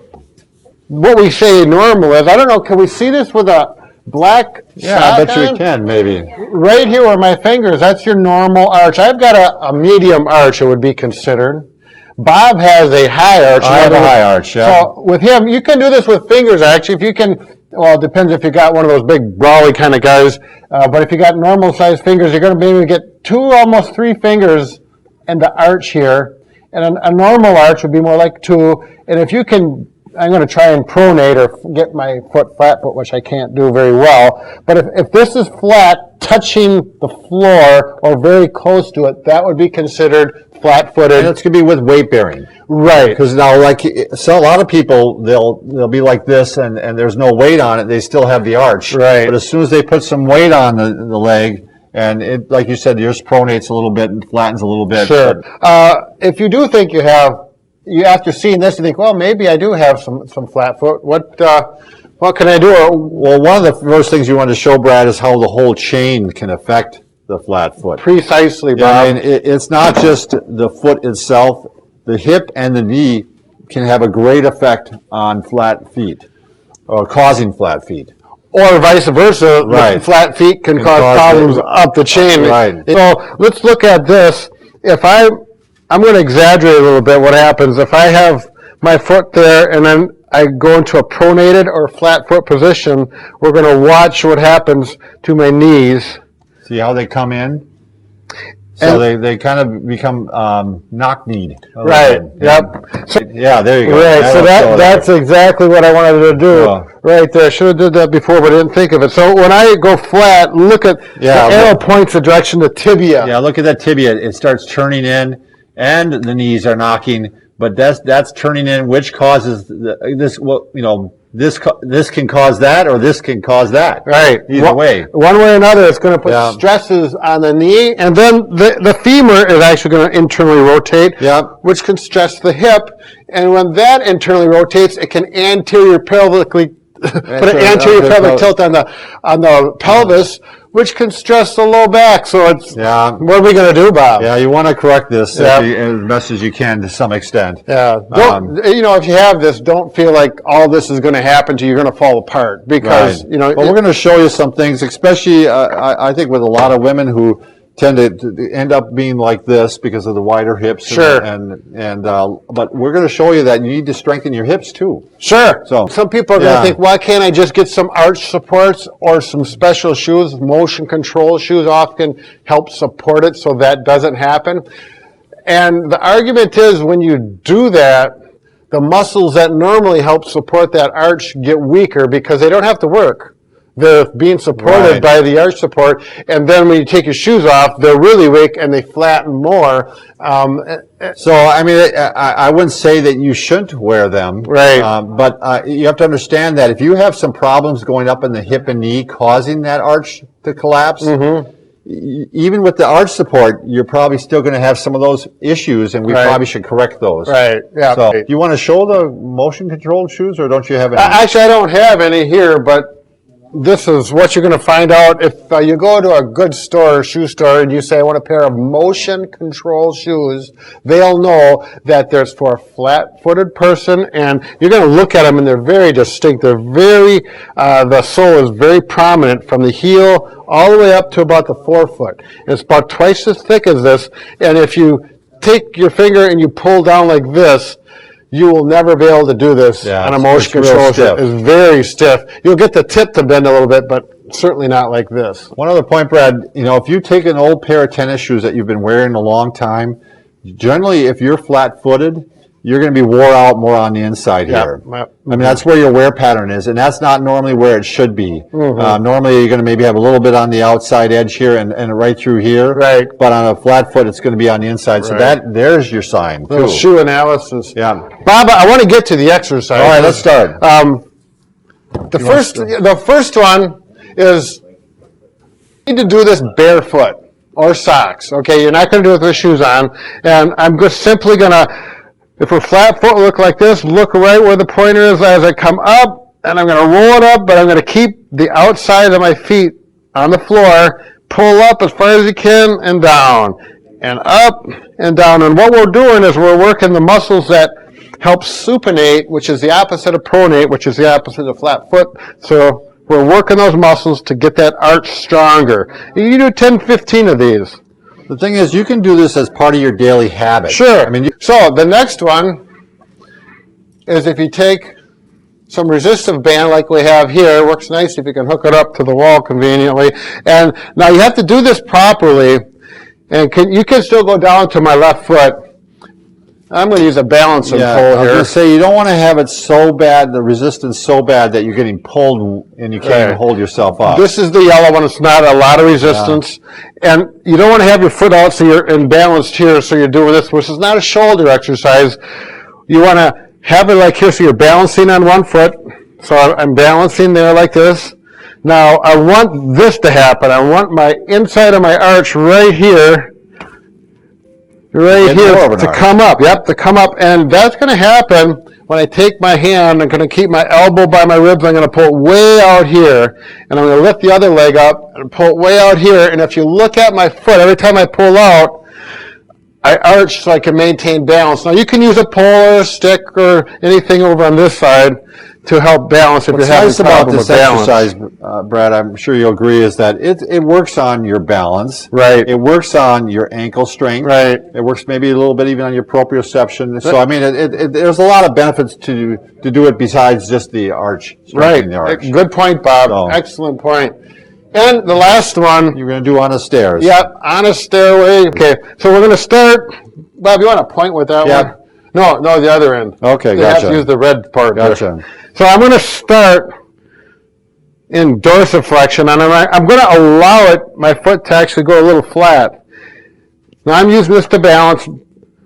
what we say normal is, I don't know, can we see this with a black I bet you we can, maybe. Right here where my fingers, that's your normal arch. I've got a medium arch, it would be considered. Bob has a high arch. I have a high arch, yeah. So with him, you can do this with fingers, actually. If you can, well, it depends if you got one of those big brawly kind of guys. But if you got normal sized fingers, you're going to be able to get 2, almost 3 fingers in the arch here. And a normal arch would be more like 2. And if you can, I'm going to try and pronate or get my foot flat foot, which I can't do very well. But if this is flat, touching the floor or very close to it, that would be considered flat-footed. And it's going to be with weight bearing. Right. Because now, so a lot of people, they'll be like this and there's no weight on it. They still have the arch. Right. But as soon as they put some weight on the leg, and it, like you said, yours pronates a little bit and flattens a little bit. Sure. If you do think you after seeing this, you think, well, maybe I do have some flat foot. What can I do? Well, one of the first things you want to show, Brad, is how the whole chain can affect the flat foot. Precisely, Bob. Yeah, I mean, it's not just the foot itself. The hip and the knee can have a great effect on flat feet, or causing flat feet. Or vice versa. Right. Flat feet can cause problems up the chain. Right. So let's look at this. If I'm going to exaggerate a little bit what happens. If I have my foot there and then I go into a pronated or flat foot position, we're going to watch what happens to my knees. See how they come in? So they kind of become knock-kneed. Right, yep. So, yeah, there you go. Right, so that's exactly what I wanted to do right there. I should have did that before, but I didn't think of it. So when I go flat, look at the arrow points the direction of the tibia. Yeah, look at that tibia. It starts turning in, and the knees are knocking, but that's turning in, which causes this. Well, this can cause that, or this can cause that. Right. Either way. One way or another, it's going to put stresses on the knee, and then the femur is actually going to internally rotate, which can stress the hip. And when that internally rotates, it can anterior pelvic tilt on the pelvis, which can stress the low back. So it's what are we going to do, Bob? Yeah, you want to correct this as best as you can to some extent. Yeah. If you have this, don't feel like all this is going to happen to you. You're going to fall apart because Well, we're going to show you some things, especially I think with a lot of women who tend to end up being like this because of the wider hips. Sure. But we're going to show you that you need to strengthen your hips too. Sure. So some people are going to think, why can't I just get some arch supports or some special shoes? Motion control shoes often help support it so that doesn't happen. And the argument is, when you do that, the muscles that normally help support that arch get weaker because they don't have to work. They're being supported by the arch support, and then when you take your shoes off, they're really weak and they flatten more. So, I mean, I wouldn't say that you shouldn't wear them. Right. But you have to understand that if you have some problems going up in the hip and knee causing that arch to collapse, even with the arch support, you're probably still going to have some of those issues, and we probably should correct those. Right. Yeah. So, do you want to show the motion-controlled shoes, or don't you have any? Actually, I don't have any here, but this is what you're going to find out if you go to a good store, shoe store, and you say, I want a pair of motion control shoes. They'll know that there's for a flat-footed person, and you're going to look at them, and they're very distinct. They're very, the sole is very prominent from the heel all the way up to about the forefoot. It's about twice as thick as this, and if you take your finger and you pull down like this, you will never be able to do this on a motion control shoe. It's very stiff. You'll get the tip to bend a little bit, but certainly not like this. One other point, Brad, if you take an old pair of tennis shoes that you've been wearing a long time, generally if you're flat-footed, you're going to be wore out more on the inside here. I mean, that's where your wear pattern is, and that's not normally where it should be. Normally, you're going to maybe have a little bit on the outside edge here and right through here. Right. But on a flat foot, it's going to be on the inside. So there's your sign, too. Shoe analysis. Yeah. Bob, I want to get to the exercise. All right, let's start. The first one is you need to do this barefoot or socks. Okay, you're not going to do it with shoes on, and I'm just simply going to. If we're flat foot, look like this, look right where the pointer is as I come up, and I'm going to roll it up, but I'm going to keep the outside of my feet on the floor, pull up as far as you can, and down, and up, and down. And what we're doing is we're working the muscles that help supinate, which is the opposite of pronate, which is the opposite of flat foot. So we're working those muscles to get that arch stronger. You do 10, 15 of these. The thing is, you can do this as part of your daily habit. Sure. I mean, so the next one is if you take some resistive band like we have here. It works nice if you can hook it up to the wall conveniently. And now you have to do this properly. And you can still go down to my left foot. I'm going to use a balancing pole here. I was going to say, you don't want to have it so bad, the resistance so bad that you're getting pulled and you can't even hold yourself up. This is the yellow one. It's not a lot of resistance. And you don't want to have your foot out so you're imbalanced here, so you're doing this, which is not a shoulder exercise. You want to have it like here, so you're balancing on one foot. So I'm balancing there like this. Now, I want this to happen. I want my inside of my arch right here. To come up. Yep, to come up. And that's going to happen when I take my hand. I'm going to keep my elbow by my ribs. I'm going to pull it way out here. And I'm going to lift the other leg up and pull it way out here. And if you look at my foot, every time I pull out, I arch so I can maintain balance. Now, you can use a pole or a stick or anything over on this side to help balance if you're having problems with balance. What's nice about this exercise, Brad, I'm sure you'll agree, is that it works on your balance. Right. It works on your ankle strength. Right. It works maybe a little bit even on your proprioception. So, I mean, there's a lot of benefits to do it besides just the arch. Right. The arch. Good point, Bob. So, excellent point. And the last one. You're going to do on the stairs. Yep, on a stairway. Okay, so we're going to start. Bob, you want to point with that one? No, the other end. Okay, you have to use the red part. Gotcha. There. So I'm going to start in dorsiflexion, and I'm going to allow my foot to actually go a little flat. Now I'm using this to balance.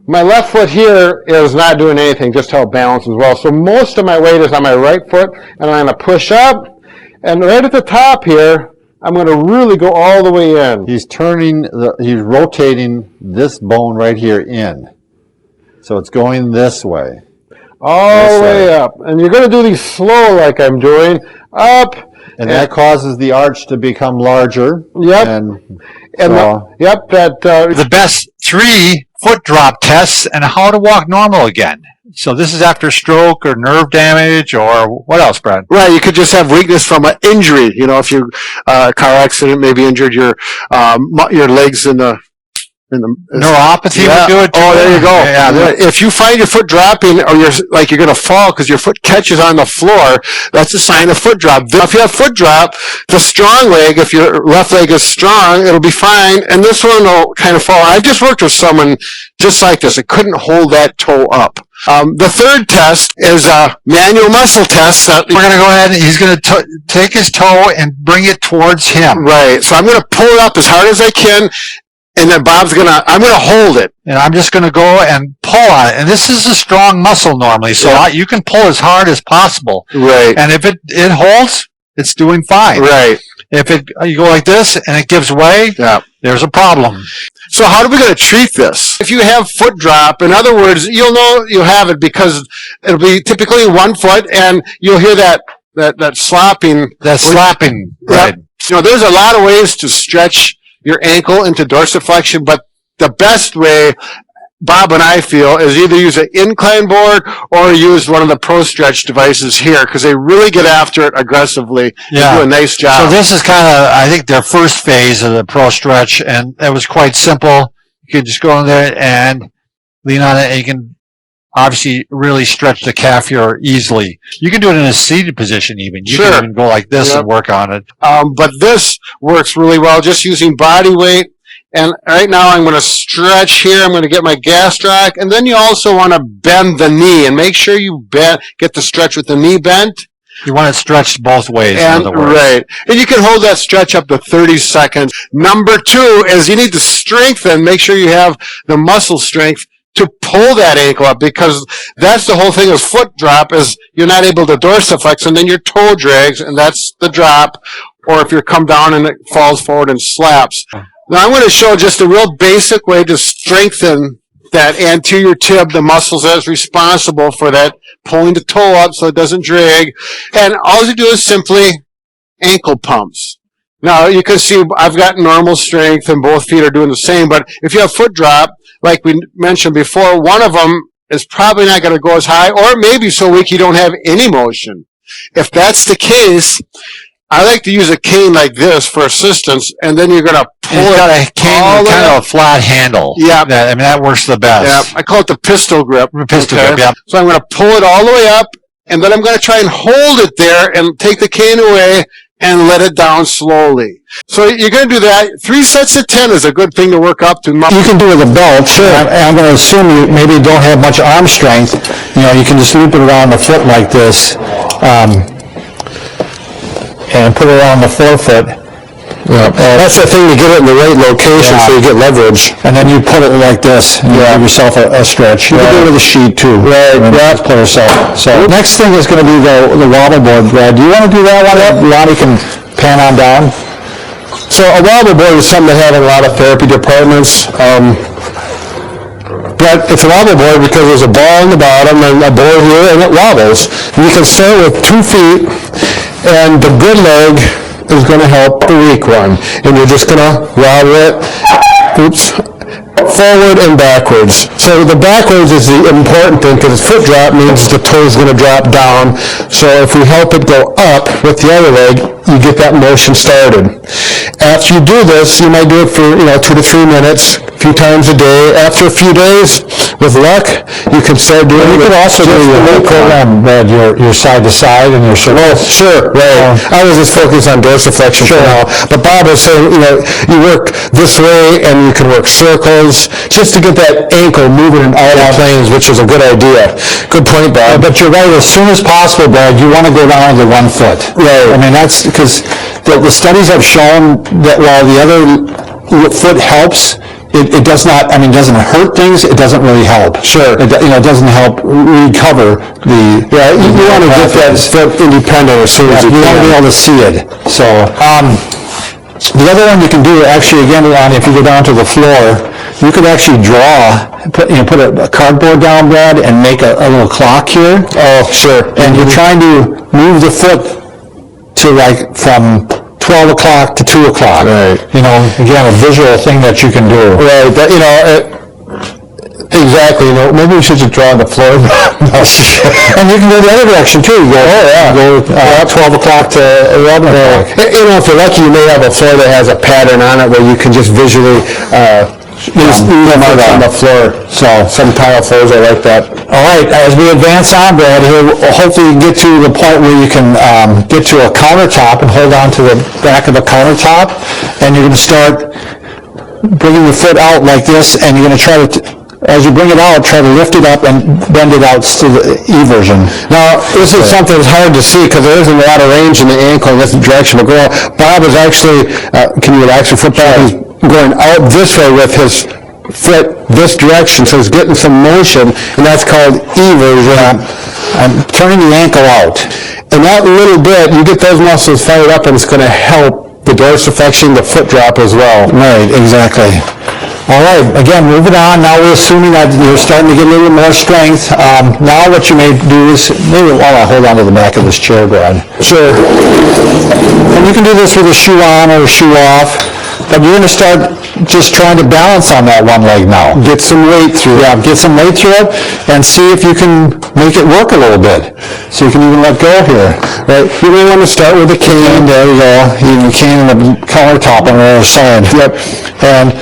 My left foot here is not doing anything, just to help balance as well. So most of my weight is on my right foot, and I'm going to push up, and right at the top here, I'm going to really go all the way in. He's he's rotating this bone right here in. So it's going this way. All the way up. And you're going to do these slow like I'm doing. Up. And that causes the arch to become larger. Yep. The best 3 foot drop tests and how to walk normal again. So this is after stroke or nerve damage or what else, Brad? Right, you could just have weakness from an injury. You know, if you car accident, maybe injured your legs in the neuropathy would do it too. Oh, there you go. Yeah. If you find your foot dropping, or you're going to fall because your foot catches on the floor, that's a sign of foot drop. If you have foot drop, the strong leg, if your left leg is strong, it'll be fine, and this one will kind of fall. I've just worked with someone just like this. It couldn't hold that toe up. The third test is a manual muscle test. We're going to go ahead and he's going to take his toe and bring it towards him. Right. So I'm going to pull it up as hard as I can. And then I'm going to hold it. And I'm just going to go and pull on it. And this is a strong muscle normally, so you can pull as hard as possible. Right. And if it holds, it's doing fine. Right. If you go like this and it gives way, there's a problem. So how are we going to treat this? If you have foot drop, in other words, you'll know you have it because it'll be typically one foot, and you'll hear that slopping. That slapping. Right. You know, there's a lot of ways to stretch your ankle into dorsiflexion, but the best way, Bob and I feel, is either use an incline board or use one of the Pro Stretch devices here, because they really get after it aggressively and do a nice job. So this is kind of, I think, their first phase of the Pro Stretch, and it was quite simple. You could just go in there and lean on it, and you can obviously really stretch the calf here easily. You can do it in a seated position even. You can even go like this and work on it. But this works really well just using body weight. And right now I'm going to stretch here. I'm going to get my gastroc. And then you also want to bend the knee and make sure you get the stretch with the knee bent. You want it stretched both ways, in other words. Right. And you can hold that stretch up to 30 seconds. Number 2 is you need to strengthen, make sure you have the muscle strength to pull that ankle up, because that's the whole thing of foot drop, is you're not able to dorsiflex, and then your toe drags, and that's the drop. Or if you come down and it falls forward and slaps. Now I'm going to show just a real basic way to strengthen that anterior tib, the muscles that's responsible for that pulling the toe up so it doesn't drag. And all you do is simply ankle pumps. Now you can see I've got normal strength and both feet are doing the same, but if you have foot drop, like we mentioned before, one of them is probably not going to go as high, or maybe so weak you don't have any motion. If that's the case, I like to use a cane like this for assistance, and then you're going to pull it. It's got a cane with kind of a flat handle. Yeah. That works the best. Yeah. I call it the pistol grip. Pistol grip, yeah. So I'm going to pull it all the way up, and then I'm going to try and hold it there and take the cane away and let it down slowly. So you're going to do that. 3 sets of 10 is a good thing to work up to. You can do it with a belt. Sure. I'm going to assume you maybe don't have much arm strength. You know, you can just loop it around the foot like this, and put it around the forefoot. That's the thing, to get it in the right location so you get leverage. And then you put it like this, and you give yourself a stretch. You can do it with a sheet too. Right. Put yourself. So next thing is going to be the wobble board, Brad. Do you want to do that one? Lonnie can pan on down. So a wobble board is something they have in a lot of therapy departments. But it's a wobble board because there's a ball in the bottom and a board here, and it wobbles. And you can start with 2 feet, and the good leg is going to help the weak one. And you're just going to wobble it, forward and backwards. So the backwards is the important thing, because foot drop means the toe is going to drop down. So if we help it go up with the other leg, you get that motion started. After you do this, you might do it for 2 to 3 minutes, a few times a day. After a few days, with luck, you can start doing it. You could also do your whole program, Brad, your side to side and your circle. Oh, sure, right. I was just focused on dorsiflexion for now. But Bob was saying, you work this way and you can work circles just to get that ankle moving in all the planes, which is a good idea. Good point, Bob. But you're right, as soon as possible, Brad, you want to go down to 1 foot. Right. I mean, that's because the studies have shown that while the other foot helps, it does not, doesn't hurt things, it doesn't really help. Sure. It doesn't help recover the... Yeah, you want to get that foot independent as soon as you can. You want to be able to see it. So, the other one you can do, actually, again, if you go down to the floor, you could actually put a cardboard down, Brad, and make a little clock here. Oh, sure. And you're trying to move the foot to from 12 o'clock to 2 o'clock. Right. Again, a visual thing that you can do. Right, but Exactly. Maybe we should just draw the floor. And you can go the other direction too. You go, 12 o'clock to 11 o'clock. If you're lucky, you may have a floor that has a pattern on it where you can just visually on the floor. So some tile floors are like that. All right, as we advance on, Brad, here, hopefully you get to the point where you can get to a countertop and hold on to the back of the countertop, and you're going to start bringing your foot out like this, and you're going to try to, as you bring it out, try to lift it up and bend it out to the E-version. Now, this is something that's hard to see because there isn't a lot of range in the ankle in this direction. But Bob is actually, can you relax your foot back? He's going out this way with his foot this direction, so he's getting some motion, and that's called E-version. I'm turning the ankle out. And that little bit, you get those muscles fired up, and it's going to help the dorsiflexion, the foot drop as well. Right, exactly. All right, again, moving on. Now we're assuming that you're starting to get a little bit more strength. Now what you may do is, maybe while I hold on to the back of this chair, Brad. Sure. And you can do this with a shoe on or a shoe off, but you're going to start just trying to balance on that one leg now. Get some weight through it. Yeah, get some weight through it, and see if you can make it work a little bit. So you can even let go here. Right. You may want to start with a cane. There you go. Even a cane and the countertop on the other side. Yep. And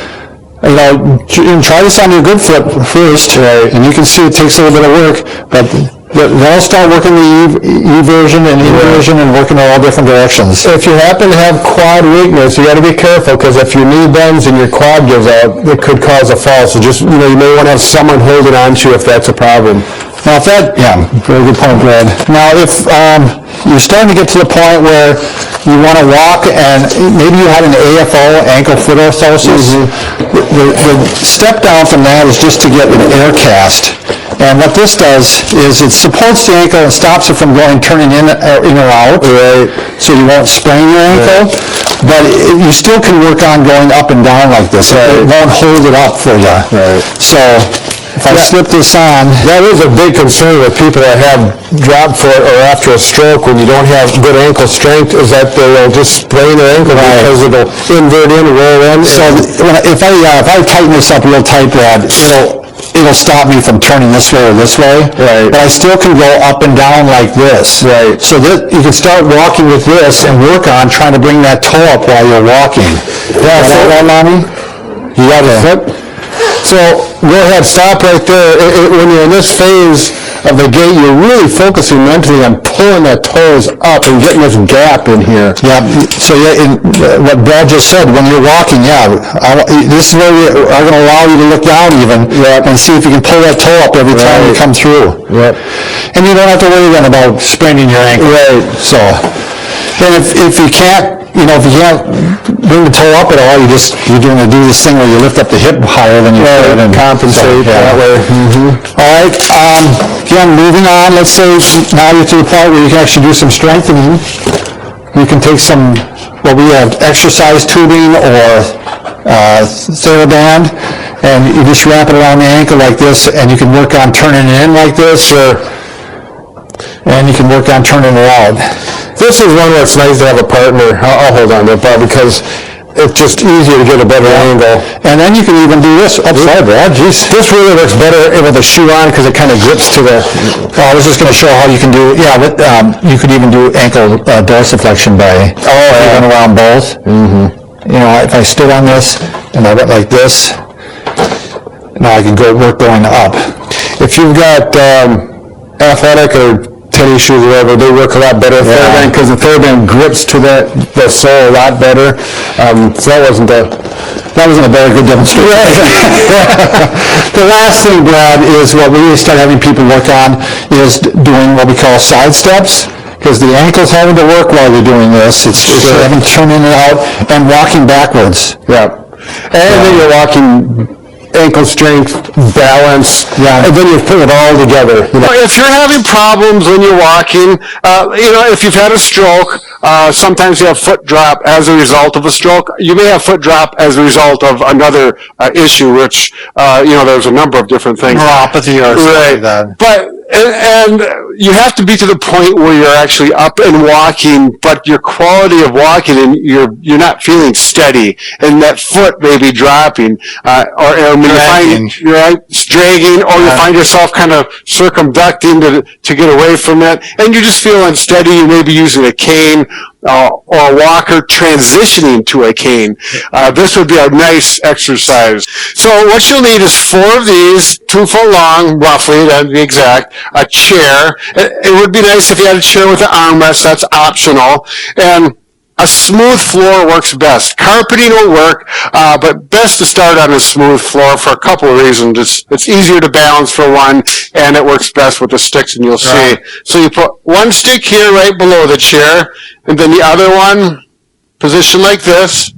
you can try this on your good foot first, right? And you can see it takes a little bit of work, but they'll start working the E-version and E-version and working in all different directions. If you happen to have quad weakness, you got to be careful, because if your knee bends and your quad gives out, it could cause a fall. So just, you may want to have someone holding on to you if that's a problem. Now, very good point, Brad. Now, if you're starting to get to the point where you want to walk, and maybe you had an AFO, ankle-foot orthosis, the step down from that is just to get an air cast. And what this does is it supports the ankle and stops it from turning in or out, right? So you won't sprain your ankle, but you still can work on going up and down like this. Right. It won't hold it up for you. Right. So if I slip this on... That is a big concern with people that have drop foot or after a stroke when you don't have good ankle strength, is that they'll just sprain their ankle because it'll invert in, roll in. So if I tighten this up real tight, Brad, it'll stop me from turning this way or this way. Right. But I still can go up and down like this. Right. So that you can start walking with this and work on trying to bring that toe up while you're walking. Yeah. Is that right, Lonnie? You got it. So go ahead, stop right there. When you're in this phase of the gait, you're really focusing mentally on pulling that toes up and getting this gap in here. Yeah. So what Brad just said, when you're walking, this is where I'm going to allow you to look down even and see if you can pull that toe up every time you come through. Yep. And you don't have to worry then about spraining your ankle. Right. So, and if you can't, if you can't bring the toe up at all, you're going to do this thing where you lift up the hip higher than you could and compensate that way. Mm-hmm. All right. Again, moving on. Let's say now you're to the point where you can actually do some strengthening. You can take some, we have exercise tubing or TheraBand, and you just wrap it around the ankle like this, and you can work on turning it in like this, and you can work on turning it out. This is one where it's nice to have a partner. I'll hold on to it, Bob, because it's just easier to get a better angle. And then you can even do this upside, Brad. Geez. This really works better with a shoe on because it kind of grips to the... I was just going to show how you can do, you could even do ankle dorsiflexion by going around both. Mm-hmm. If I stood on this and I went like this, now I can work going up. If you've got athletic or tennis shoes or whatever, they work a lot better with TheraBand because the TheraBand grips to the sole a lot better. So that wasn't a very good demonstration. The last thing, Brad, is what we really start having people work on is doing what we call side steps, because the ankle's having to work while you're doing this. It's having to turn in and out and walking backwards. Yeah. And then you're walking ankle strength, balance, and then you put it all together. If you're having problems when you're walking, if you've had a stroke, sometimes you have foot drop as a result of a stroke. You may have foot drop as a result of another issue, which, there's a number of different things. Neuropathy or something like that. But And you have to be to the point where you're actually up and walking, but your quality of walking and you're not feeling steady, and that foot may be dropping, or you're dragging, or you find yourself kind of circumducting to get away from it, and you just feel unsteady. You may be using a cane or a walker transitioning to a cane. This would be a nice exercise. So what you'll need is 4 of these, 2 foot long, roughly, to be exact, a chair. It would be nice if you had a chair with an armrest. That's optional. And a smooth floor works best. Carpeting will work, but best to start on a smooth floor for a couple of reasons. It's easier to balance for one, and it works best with the sticks, and you'll see. So you put one stick here right below the chair, and then the other one positioned like this,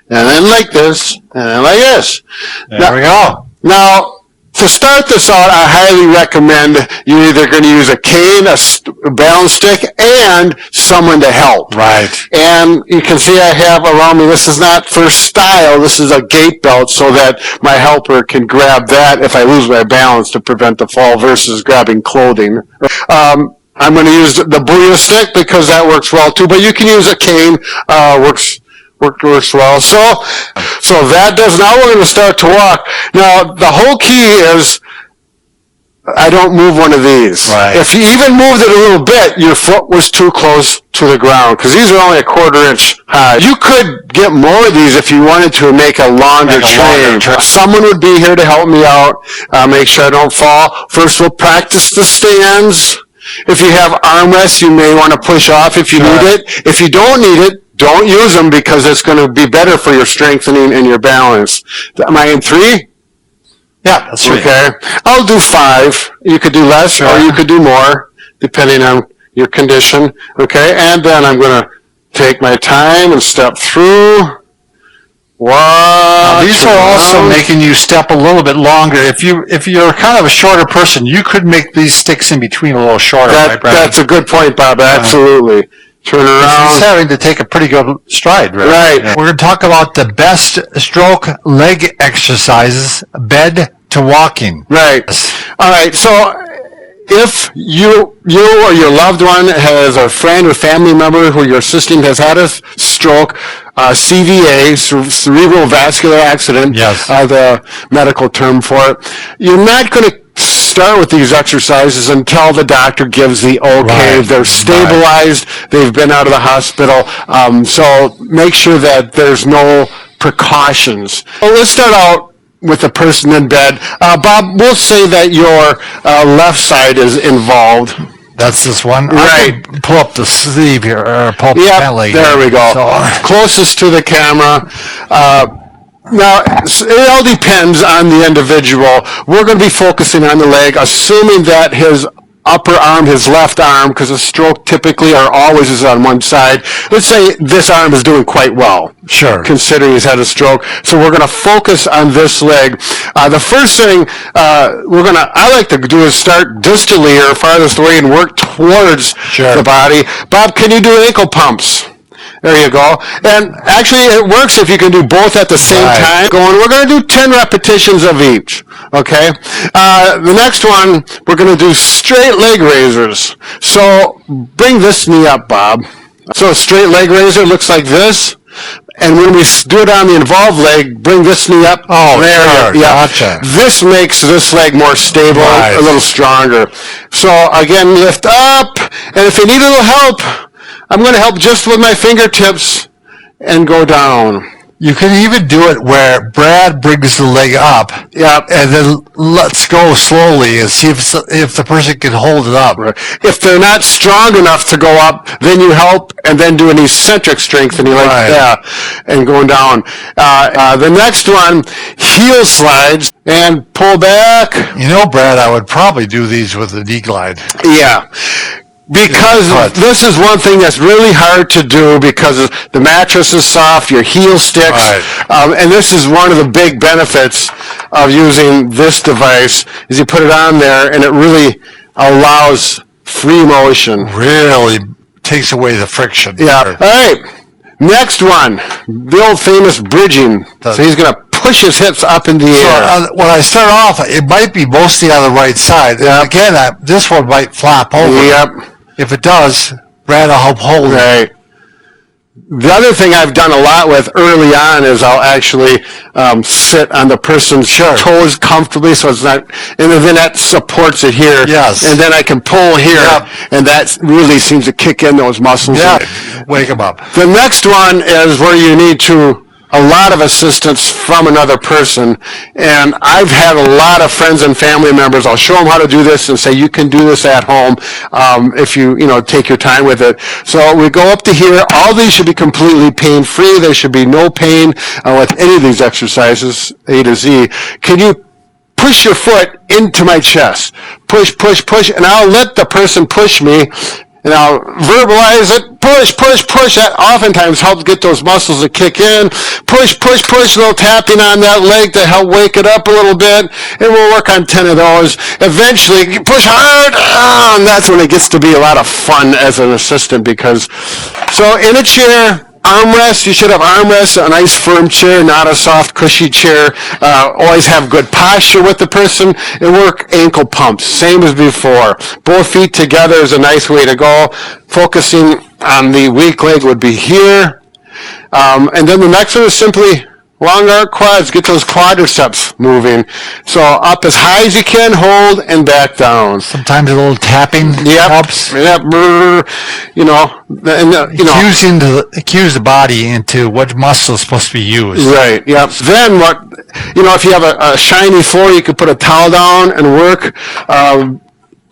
and then like this, and then like this. There we go. Now, to start this out, I highly recommend you're either going to use a cane, a balance stick, and someone to help. Right. And you can see I have around me, this is not for style, this is a gait belt so that my helper can grab that if I lose my balance to prevent the fall versus grabbing clothing. I'm going to use the Booyah stick because that works well too, but you can use a cane, works well. So that does, now we're going to start to walk. Now, the whole key is I don't move one of these. Right. If you even moved it a little bit, your foot was too close to the ground because these are only a 1/4 inch high. You could get more of these if you wanted to make a longer train. Someone would be here to help me out, make sure I don't fall. First, we'll practice the stands. If you have armrests, you may want to push off if you need it. If you don't need it, don't use them because it's going to be better for your strengthening and your balance. Am I in 3? Yeah, that's 3. Okay. I'll do 5. You could do less or you could do more, depending on your condition. Okay. And then I'm going to take my time and step through. Now, these are also making you step a little bit longer. If you're kind of a shorter person, you could make these sticks in between a little shorter. That's a good point, Bob. Absolutely. Turn around. He's having to take a pretty good stride, right? Right. We're going to talk about the best stroke leg exercises, bed to walking. Right. All right. So if you or your loved one has a friend or family member who you're assisting has had a stroke, CVA, cerebral vascular accident, the medical term for it, you're not going to start with these exercises until the doctor gives the okay. Right. They're stabilized. Right. They've been out of the hospital. So make sure that there's no precautions. Well, let's start out with the person in bed. Bob, we'll say that your left side is involved. That's this one? Right. I can pull up the sleeve here, or pull up that leg. There we go. So, closest to the camera. Now, it all depends on the individual. We're going to be focusing on the leg, assuming that his upper arm, his left arm, because a stroke typically or always is on one side. Let's say this arm is doing quite well. Sure. Considering he's had a stroke. So we're going to focus on this leg. The first thing I like to do is start distally or farthest away and work towards the body. Bob, can you do ankle pumps? There you go. And actually, it works if you can do both at the same time. We're going to do 10 repetitions of each. Okay? The next one, we're going to do straight leg raisers. So bring this knee up, Bob. So a straight leg raiser looks like this. And when we do it on the involved leg, bring this knee up. Oh, there. Yeah. Gotcha. This makes this leg more stable, a little stronger. So again, lift up. And if you need a little help, I'm going to help just with my fingertips and go down. You can even do it where Brad brings the leg up, and then let's go slowly and see if the person can hold it up. If they're not strong enough to go up, then you help and then do an eccentric strengthening like that and going down. The next one, heel slides and pull back. You know, Brad, I would probably do these with the knee glide. Yeah. Because this is one thing that's really hard to do because the mattress is soft, your heel sticks, and this is one of the big benefits of using this device is you put it on there and it really allows free motion. Really takes away the friction. Yeah. All right. Next one, the old famous bridging. So he's going to push his hips up in the air. When I start off, it might be mostly on the right side. Yep. Again, this one might flop over. Yep. If it does, Brad will help hold it. Right. The other thing I've done a lot with early on is I'll actually sit on the person's toes comfortably, so it's not, and then that supports it here. Yes. And then I can pull here, and that really seems to kick in those muscles. Yeah. Wake them up. The next one is where you need a lot of assistance from another person, and I've had a lot of friends and family members. I'll show them how to do this and say, you can do this at home if you take your time with it. So we go up to here. All these should be completely pain-free. There should be no pain with any of these exercises, A to Z. Can you push your foot into my chest? Push, push, push, and I'll let the person push me, and I'll verbalize it. Push, push, push. That oftentimes helps get those muscles to kick in. Push, push, push. A little tapping on that leg to help wake it up a little bit. And we'll work on 10 of those. Eventually, you push hard. And that's when it gets to be a lot of fun as an assistant so in a chair, armrest, you should have armrests, a nice firm chair, not a soft, cushy chair. Always have good posture with the person, and work ankle pumps, same as before. Both feet together is a nice way to go. Focusing on the weak leg would be here. And then the next one is simply long arc quads, get those quadriceps moving. So up as high as you can, hold, and back down. Sometimes a little tapping helps. Yep. Cues the body into what muscle is supposed to be used. Right, yep. Then if you have a shiny floor, you could put a towel down and work.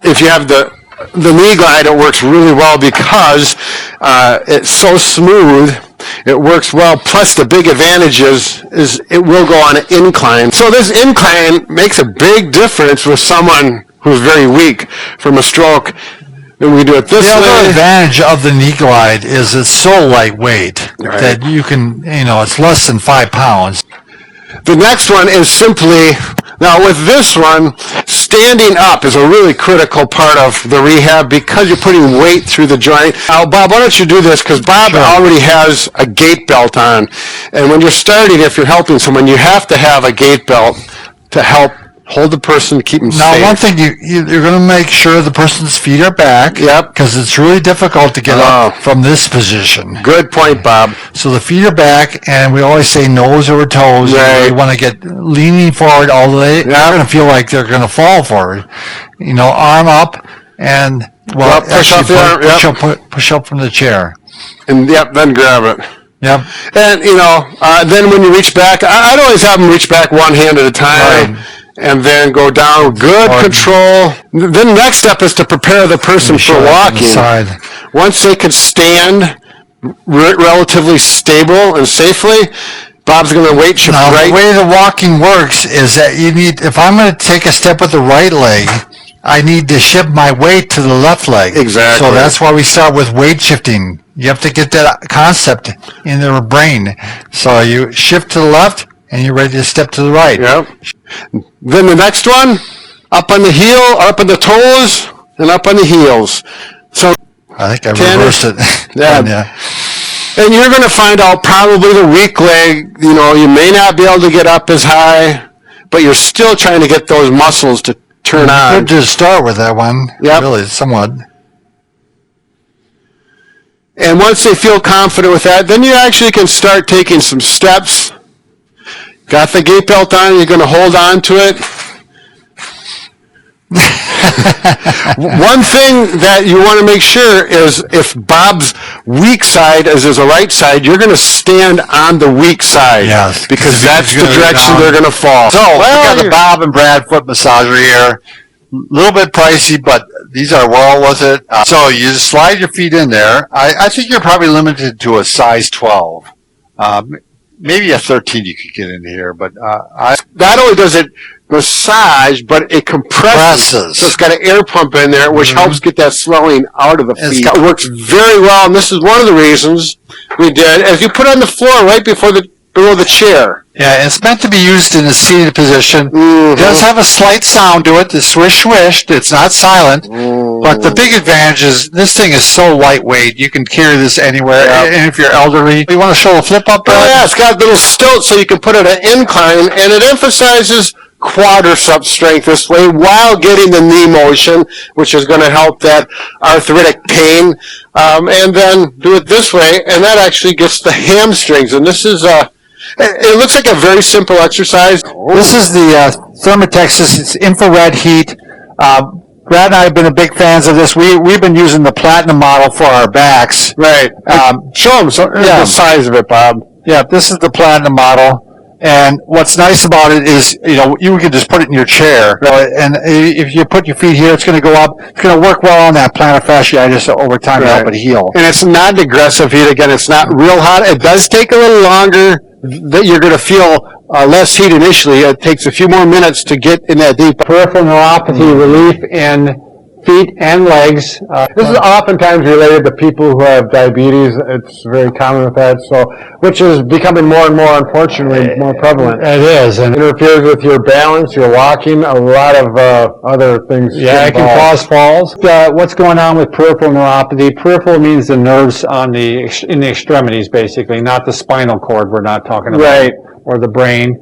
If you have the knee glide, it works really well because it's so smooth. It works well. Plus, the big advantage is it will go on an incline. So this incline makes a big difference with someone who's very weak from a stroke. And we do it this way. The other advantage of the knee glide is it's so lightweight that you can, it's less than 5 pounds. The next one is simply, now with this one, standing up is a really critical part of the rehab because you're putting weight through the joint. Now, Bob, why don't you do this? Because Bob already has a gait belt on. And when you're starting, if you're helping someone, you have to have a gait belt to help hold the person, keep them safe. Now, one thing, you're going to make sure the person's feet are back. Yep. Because it's really difficult to get up from this position. Good point, Bob. So the feet are back, and we always say nose over toes. Right. You want to get leaning forward all the way. They're going to feel like they're going to fall forward. Arm up, and push up from the chair. And then grab it. Yep. And, then when you reach back, I'd always have them reach back one hand at a time. Right. And then go down. Good control. Then next step is to prepare the person for walking. Once they can stand relatively stable and safely, Bob's going to weight shift right. The way the walking works is that if I'm going to take a step with the right leg, I need to shift my weight to the left leg. Exactly. So that's why we start with weight shifting. You have to get that concept in their brain. So you shift to the left, and you're ready to step to the right. Yep. Then the next one, up on the heel, up on the toes, and up on the heels. So I think I reversed it. Yeah. And you're going to find out probably the weak leg, you may not be able to get up as high, but you're still trying to get those muscles to turn on. Good to start with that one. Yep. Really, somewhat. And once they feel confident with that, then you actually can start taking some steps. Got the gait belt on, you're going to hold on to it. One thing that you want to make sure is if Bob's weak side is his right side, you're going to stand on the weak side. Yes. Because that's the direction they're going to fall. So, we got the Bob and Brad foot massager here. A little bit pricey, but these are well worth it. So you just slide your feet in there. I think you're probably limited to a size 12. Maybe a 13 you could get into here, but not only does it massage, but it compresses. So it's got an air pump in there, which helps get that swelling out of the feet. It works very well, and this is one of the reasons we did. As you put on the floor right before the below the chair. Yeah, it's meant to be used in a seated position. It does have a slight sound to it, the swish swish. It's not silent. But the big advantage is this thing is so lightweight. You can carry this anywhere. And if you're elderly, you want to show a flip up? Oh yeah, it's got little stilts so you can put it at an incline, and it emphasizes quadricep strength this way while getting the knee motion, which is going to help that arthritic pain. And then do it this way, and that actually gets the hamstrings. And this is it looks like a very simple exercise. This is the Thermotexas. It's infrared heat. Brad and I have been a big fans of this. We've been using the Platinum model for our backs. Right. Show them the size of it, Bob. Yeah, this is the Platinum model. And what's nice about it is, you can just put it in your chair. And if you put your feet here, it's going to go up. It's going to work well on that plantar fasciitis over time to help it heal. And it's not aggressive heat. Again, it's not real hot. It does take a little longer. That you're going to feel less heat initially. It takes a few more minutes to get in that deep. Peripheral neuropathy relief in feet and legs. This is oftentimes related to people who have diabetes. It's very common with that, which is becoming more and more, unfortunately, more prevalent. It is. And it interferes with your balance, your walking, a lot of other things. Yeah, it can cause falls. What's going on with peripheral neuropathy? Peripheral means the nerves in the extremities, basically, not the spinal cord we're not talking about. Right. Or the brain.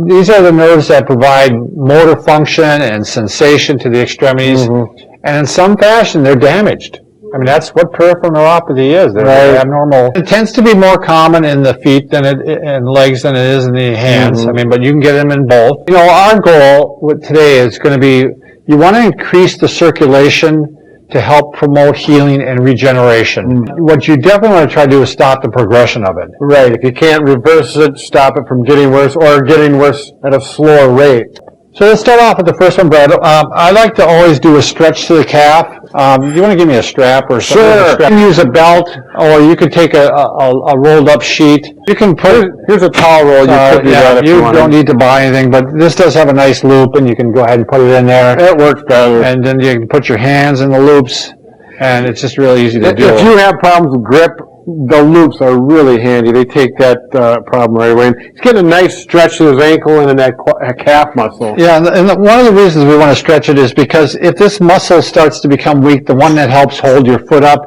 These are the nerves that provide motor function and sensation to the extremities, and in some fashion, they're damaged. I mean, that's what peripheral neuropathy is. They're abnormal. It tends to be more common in the feet and legs than it is in the hands. I mean, but you can get them in both. Our goal today is going to be, you want to increase the circulation to help promote healing and regeneration. What you definitely want to try to do is stop the progression of it. Right. If you can't reverse it, stop it from getting worse or getting worse at a slower rate. So let's start off with the first one, Brad. I like to always do a stretch to the calf. You want to give me a strap or something? Sure. You can use a belt, or you could take a rolled up sheet. You can put, here's a towel roll. You don't need to buy anything, but this does have a nice loop, and you can go ahead and put it in there. It works better. And then you can put your hands in the loops, and it's just really easy to do. If you have problems with grip, the loops are really handy. They take that problem right away. And he's getting a nice stretch to his ankle and in that calf muscle. Yeah, and one of the reasons we want to stretch it is because if this muscle starts to become weak, the one that helps hold your foot up,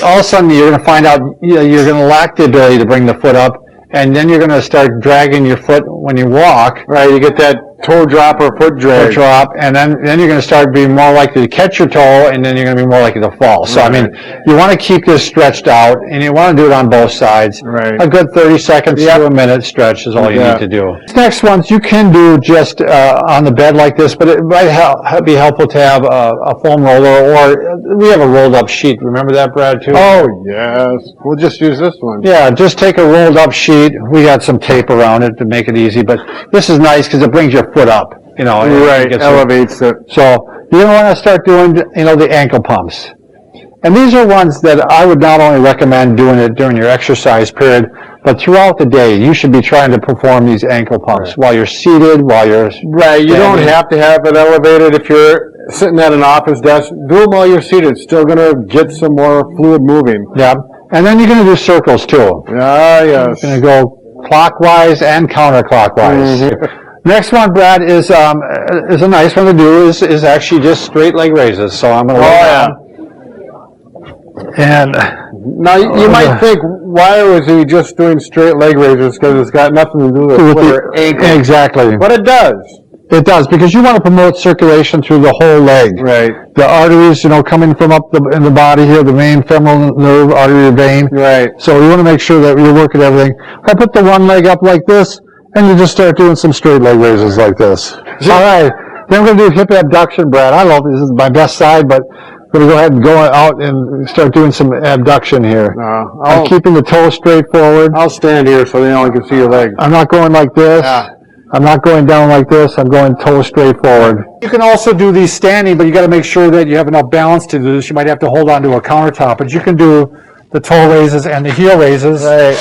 all of a sudden you're going to find out you're going to lack the ability to bring the foot up, and then you're going to start dragging your foot when you walk. Right, you get that toe drop or foot drag. Foot drop, and then you're going to start being more likely to catch your toe, and then you're going to be more likely to fall. So, I mean, you want to keep this stretched out, and you want to do it on both sides. Right. A good 30 seconds to a minute stretch is all you need to do. Next ones you can do just on the bed like this, but it might be helpful to have a foam roller, or we have a rolled up sheet. Remember that, Brad, too? Oh, yes. We'll just use this one. Yeah, just take a rolled up sheet. We got some tape around it to make it easy, but this is nice because it brings your foot up, right, elevates it. So you're going to want to start doing, the ankle pumps. And these are ones that I would not only recommend doing it during your exercise period, but throughout the day, you should be trying to perform these ankle pumps while you're seated, while you're standing. You don't have to have it elevated if you're sitting at an office desk. Do them while you're seated. It's still going to get some more fluid moving. Yeah. And then you're going to do circles too. Ah, yes. You're going to go clockwise and counterclockwise. Next one, Brad, is a nice one to do. Is actually just straight leg raises. So I'm going to lay down. And now you might think, why was he just doing straight leg raises? Because it's got nothing to do with your ankle. Exactly. But it does. It does, because you want to promote circulation through the whole leg. Right. The arteries, coming from up in the body here, the main femoral nerve, artery, vein. Right. So you want to make sure that you're working everything. I put the one leg up like this, and you just start doing some straight leg raises like this. All right. Then we're going to do hip abduction, Brad. I don't know if this is my best side, but I'm going to go ahead and go out and start doing some abduction here. I'm keeping the toe straight forward. I'll stand here so they only can see your leg. I'm not going like this. Yeah. I'm not going down like this. I'm going toe straight forward. You can also do these standing, but you got to make sure that you have enough balance to do this. You might have to hold on to a countertop, but you can do the toe raises and the heel raises. Right.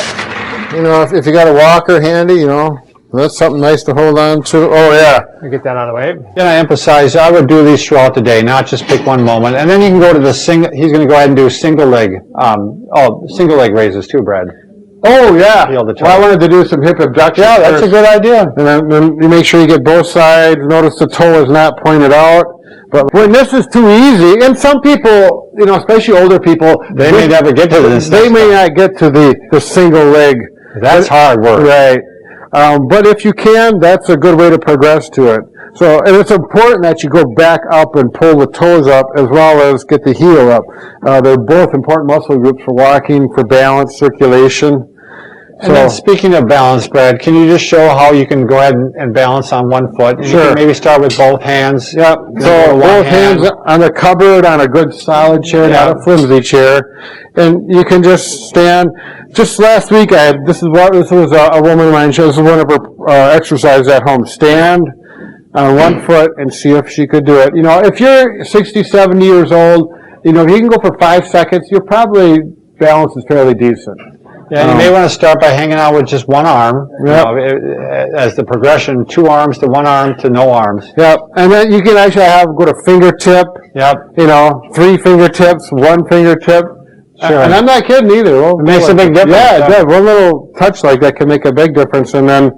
If you got a walker handy, that's something nice to hold on to. Oh, yeah. Get that out of the way. Then I emphasize, I would do these throughout the day, not just pick one moment. And then you can go to the single, he's going to go ahead and do single leg raises too, Brad. Oh, yeah. Feel the toe. Well, I wanted to do some hip abduction. Yeah, that's a good idea. And then you make sure you get both sides. Notice the toe is not pointed out. But when this is too easy, and some people, especially older people, They may never get to this. They may not get to the single leg. That's hard work. Right. But if you can, that's a good way to progress to it. So, and it's important that you go back up and pull the toes up as well as get the heel up. They're both important muscle groups for walking, for balance, circulation. And then speaking of balance, Brad, can you just show how you can go ahead and balance on one foot? Sure. You can maybe start with both hands. Yep. So both hands on the cupboard on a good solid chair, not a flimsy chair. And you can just stand. Just last week, this was a woman of mine. This is one of her exercises at home. Stand on one foot and see if she could do it. If you're 60, 70 years old, if you can go for 5 seconds, your probably balance is fairly decent. Yeah, and you may want to start by hanging out with just one arm. As the progression, 2 arms to 1 arm to no arms. Yep. And then you can actually go to fingertip. Yep. 3 fingertips, 1 fingertip. Sure. And I'm not kidding either. It makes a big difference. Yeah, it does. One little touch like that can make a big difference. And then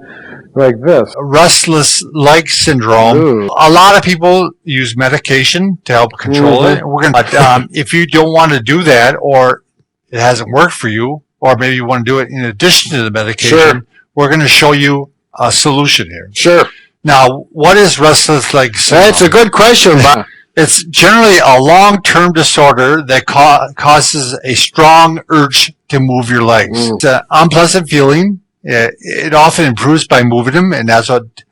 like this. Restless leg syndrome. Ooh. A lot of people use medication to help control it. But if you don't want to do that, or it hasn't worked for you, or maybe you want to do it in addition to the medication, we're going to show you a solution here. Sure. Now, what is restless leg syndrome? That's a good question, Bob. It's generally a long-term disorder that causes a strong urge to move your legs. It's an unpleasant feeling. It often improves by moving them, and that's what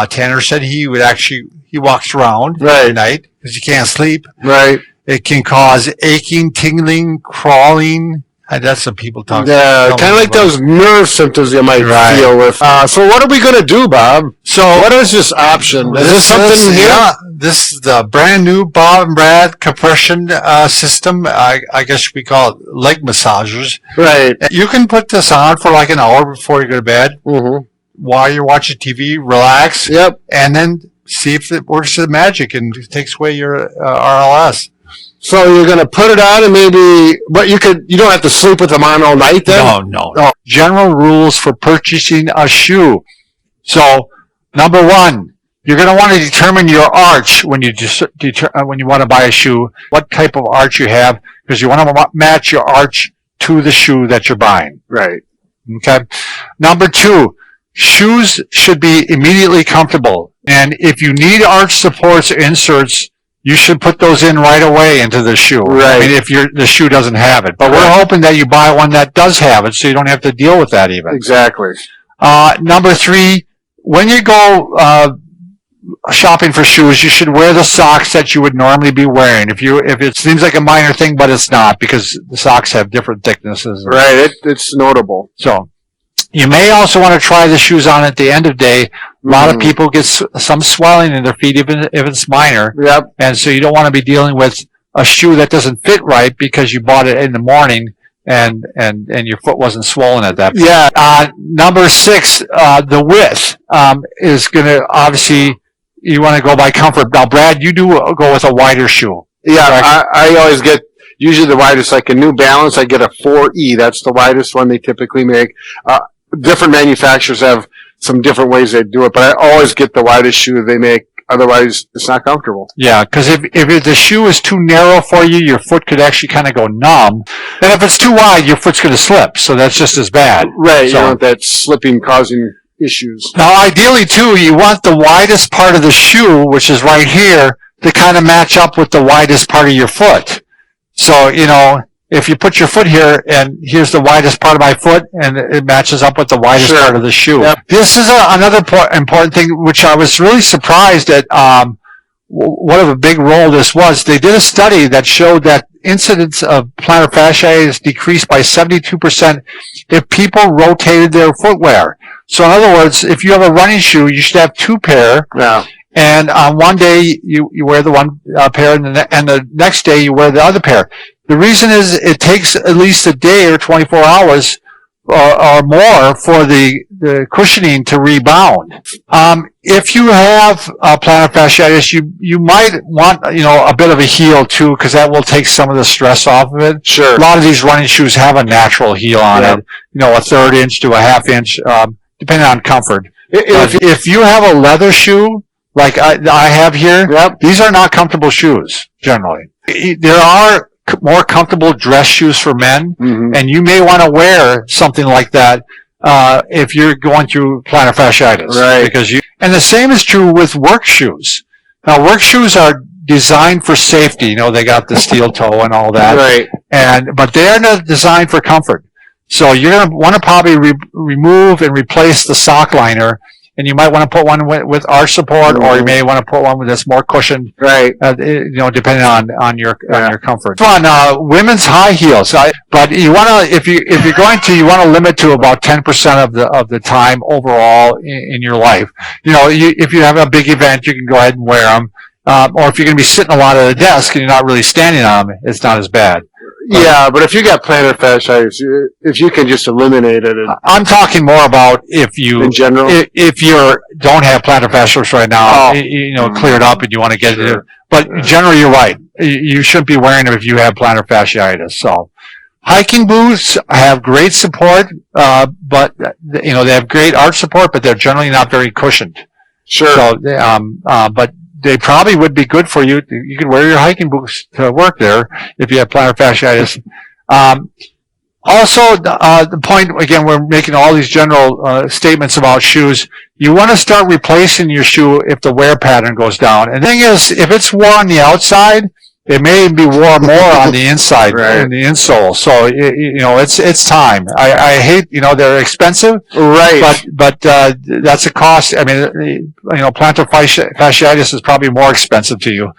Tanner said. He walks around at night because he can't sleep. Right. It can cause aching, tingling, crawling. That's what people talk about. Yeah, kind of like those nerve symptoms you might feel with. So what are we going to do, Bob? So what is this option? Is this something here? Yeah, this is the brand new Bob and Brad compression system. I guess we call it leg massagers. Right. You can put this on for like an hour before you go to bed. Mm-hmm. While you're watching TV, relax. Yep. And then see if it works the magic and takes away your RLS. So you're going to put it on and but you don't have to sleep with them on all night then? No. General rules for purchasing a shoe. So, number 1, you're going to want to determine your arch when you when you want to buy a shoe, what type of arch you have, because you want to match your arch to the shoe that you're buying. Right. Okay. Number 2, shoes should be immediately comfortable. And if you need arch supports or inserts, you should put those in right away into the shoe. Right. I mean, if the shoe doesn't have it. But we're hoping that you buy one that does have it, so you don't have to deal with that even. Exactly. Number 3, when you go shopping for shoes, you should wear the socks that you would normally be wearing. If it seems like a minor thing, but it's not, because the socks have different thicknesses. Right. It's notable. So you may also want to try the shoes on at the end of the day. A lot of people get some swelling in their feet, even if it's minor. Yep. And so you don't want to be dealing with a shoe that doesn't fit right because you bought it in the morning and your foot wasn't swollen at that point. Yeah. Number 6, the width is going to, obviously, you want to go by comfort. Now, Brad, you do go with a wider shoe. Yeah, I always get usually the widest, like a New Balance, I get a 4E. That's the widest one they typically make. Different manufacturers have some different ways they do it, but I always get the widest shoe they make. Otherwise, it's not comfortable. Yeah, because if the shoe is too narrow for you, your foot could actually kind of go numb. And if it's too wide, your foot's going to slip. So that's just as bad. Right, so, you want that slipping causing issues. Now, ideally, too, you want the widest part of the shoe, which is right here, to kind of match up with the widest part of your foot. So, if you put your foot here and here's the widest part of my foot and it matches up with the widest part of the shoe. Yep. This is another important thing, which I was really surprised at what of a big role this was. They did a study that showed that incidence of plantar fasciitis decreased by 72% if people rotated their footwear. So in other words, if you have a running shoe, you should have 2 pair. Yeah. And on one day you wear the one pair and the next day you wear the other pair. The reason is it takes at least a day or 24 hours or more for the cushioning to rebound. If you have plantar fasciitis, you might want, a bit of a heel too, because that will take some of the stress off of it. Sure. A lot of these running shoes have a natural heel on it, a 1/3 inch to a 1/2 inch, depending on comfort. If you have a leather shoe, like I have here, these are not comfortable shoes, generally. There are more comfortable dress shoes for men, and you may want to wear something like that if you're going through plantar fasciitis. Right. And the same is true with work shoes. Now, work shoes are designed for safety. They got the steel toe and all that. Right. But they are not designed for comfort. So you're going to want to probably remove and replace the sock liner, and you might want to put one with arch support, or you may want to put one that's more cushioned. Right. Depending on your comfort. On women's high heels, but you want to, if you're going to, you want to limit to about 10% of the time overall in your life. If you have a big event, you can go ahead and wear them. Or if you're going to be sitting a lot at a desk and you're not really standing on them, it's not as bad. Yeah, but if you got plantar fasciitis, if you can just eliminate it. I'm talking more about if you, in general, if you don't have plantar fasciitis right now, cleared up and you want to get it. But generally, you're right. You shouldn't be wearing them if you have plantar fasciitis. So, hiking boots have great support, but they have great arch support, but they're generally not very cushioned. Sure. So, but they probably would be good for you. You could wear your hiking boots to work there if you have plantar fasciitis. Also, the point, again, we're making all these general statements about shoes. You want to start replacing your shoe if the wear pattern goes down. And the thing is, if it's worn on the outside, it may be worn more on the inside, in the insole. So, it's time. I hate, they're expensive. Right. But that's a cost. I mean, plantar fasciitis is probably more expensive to you.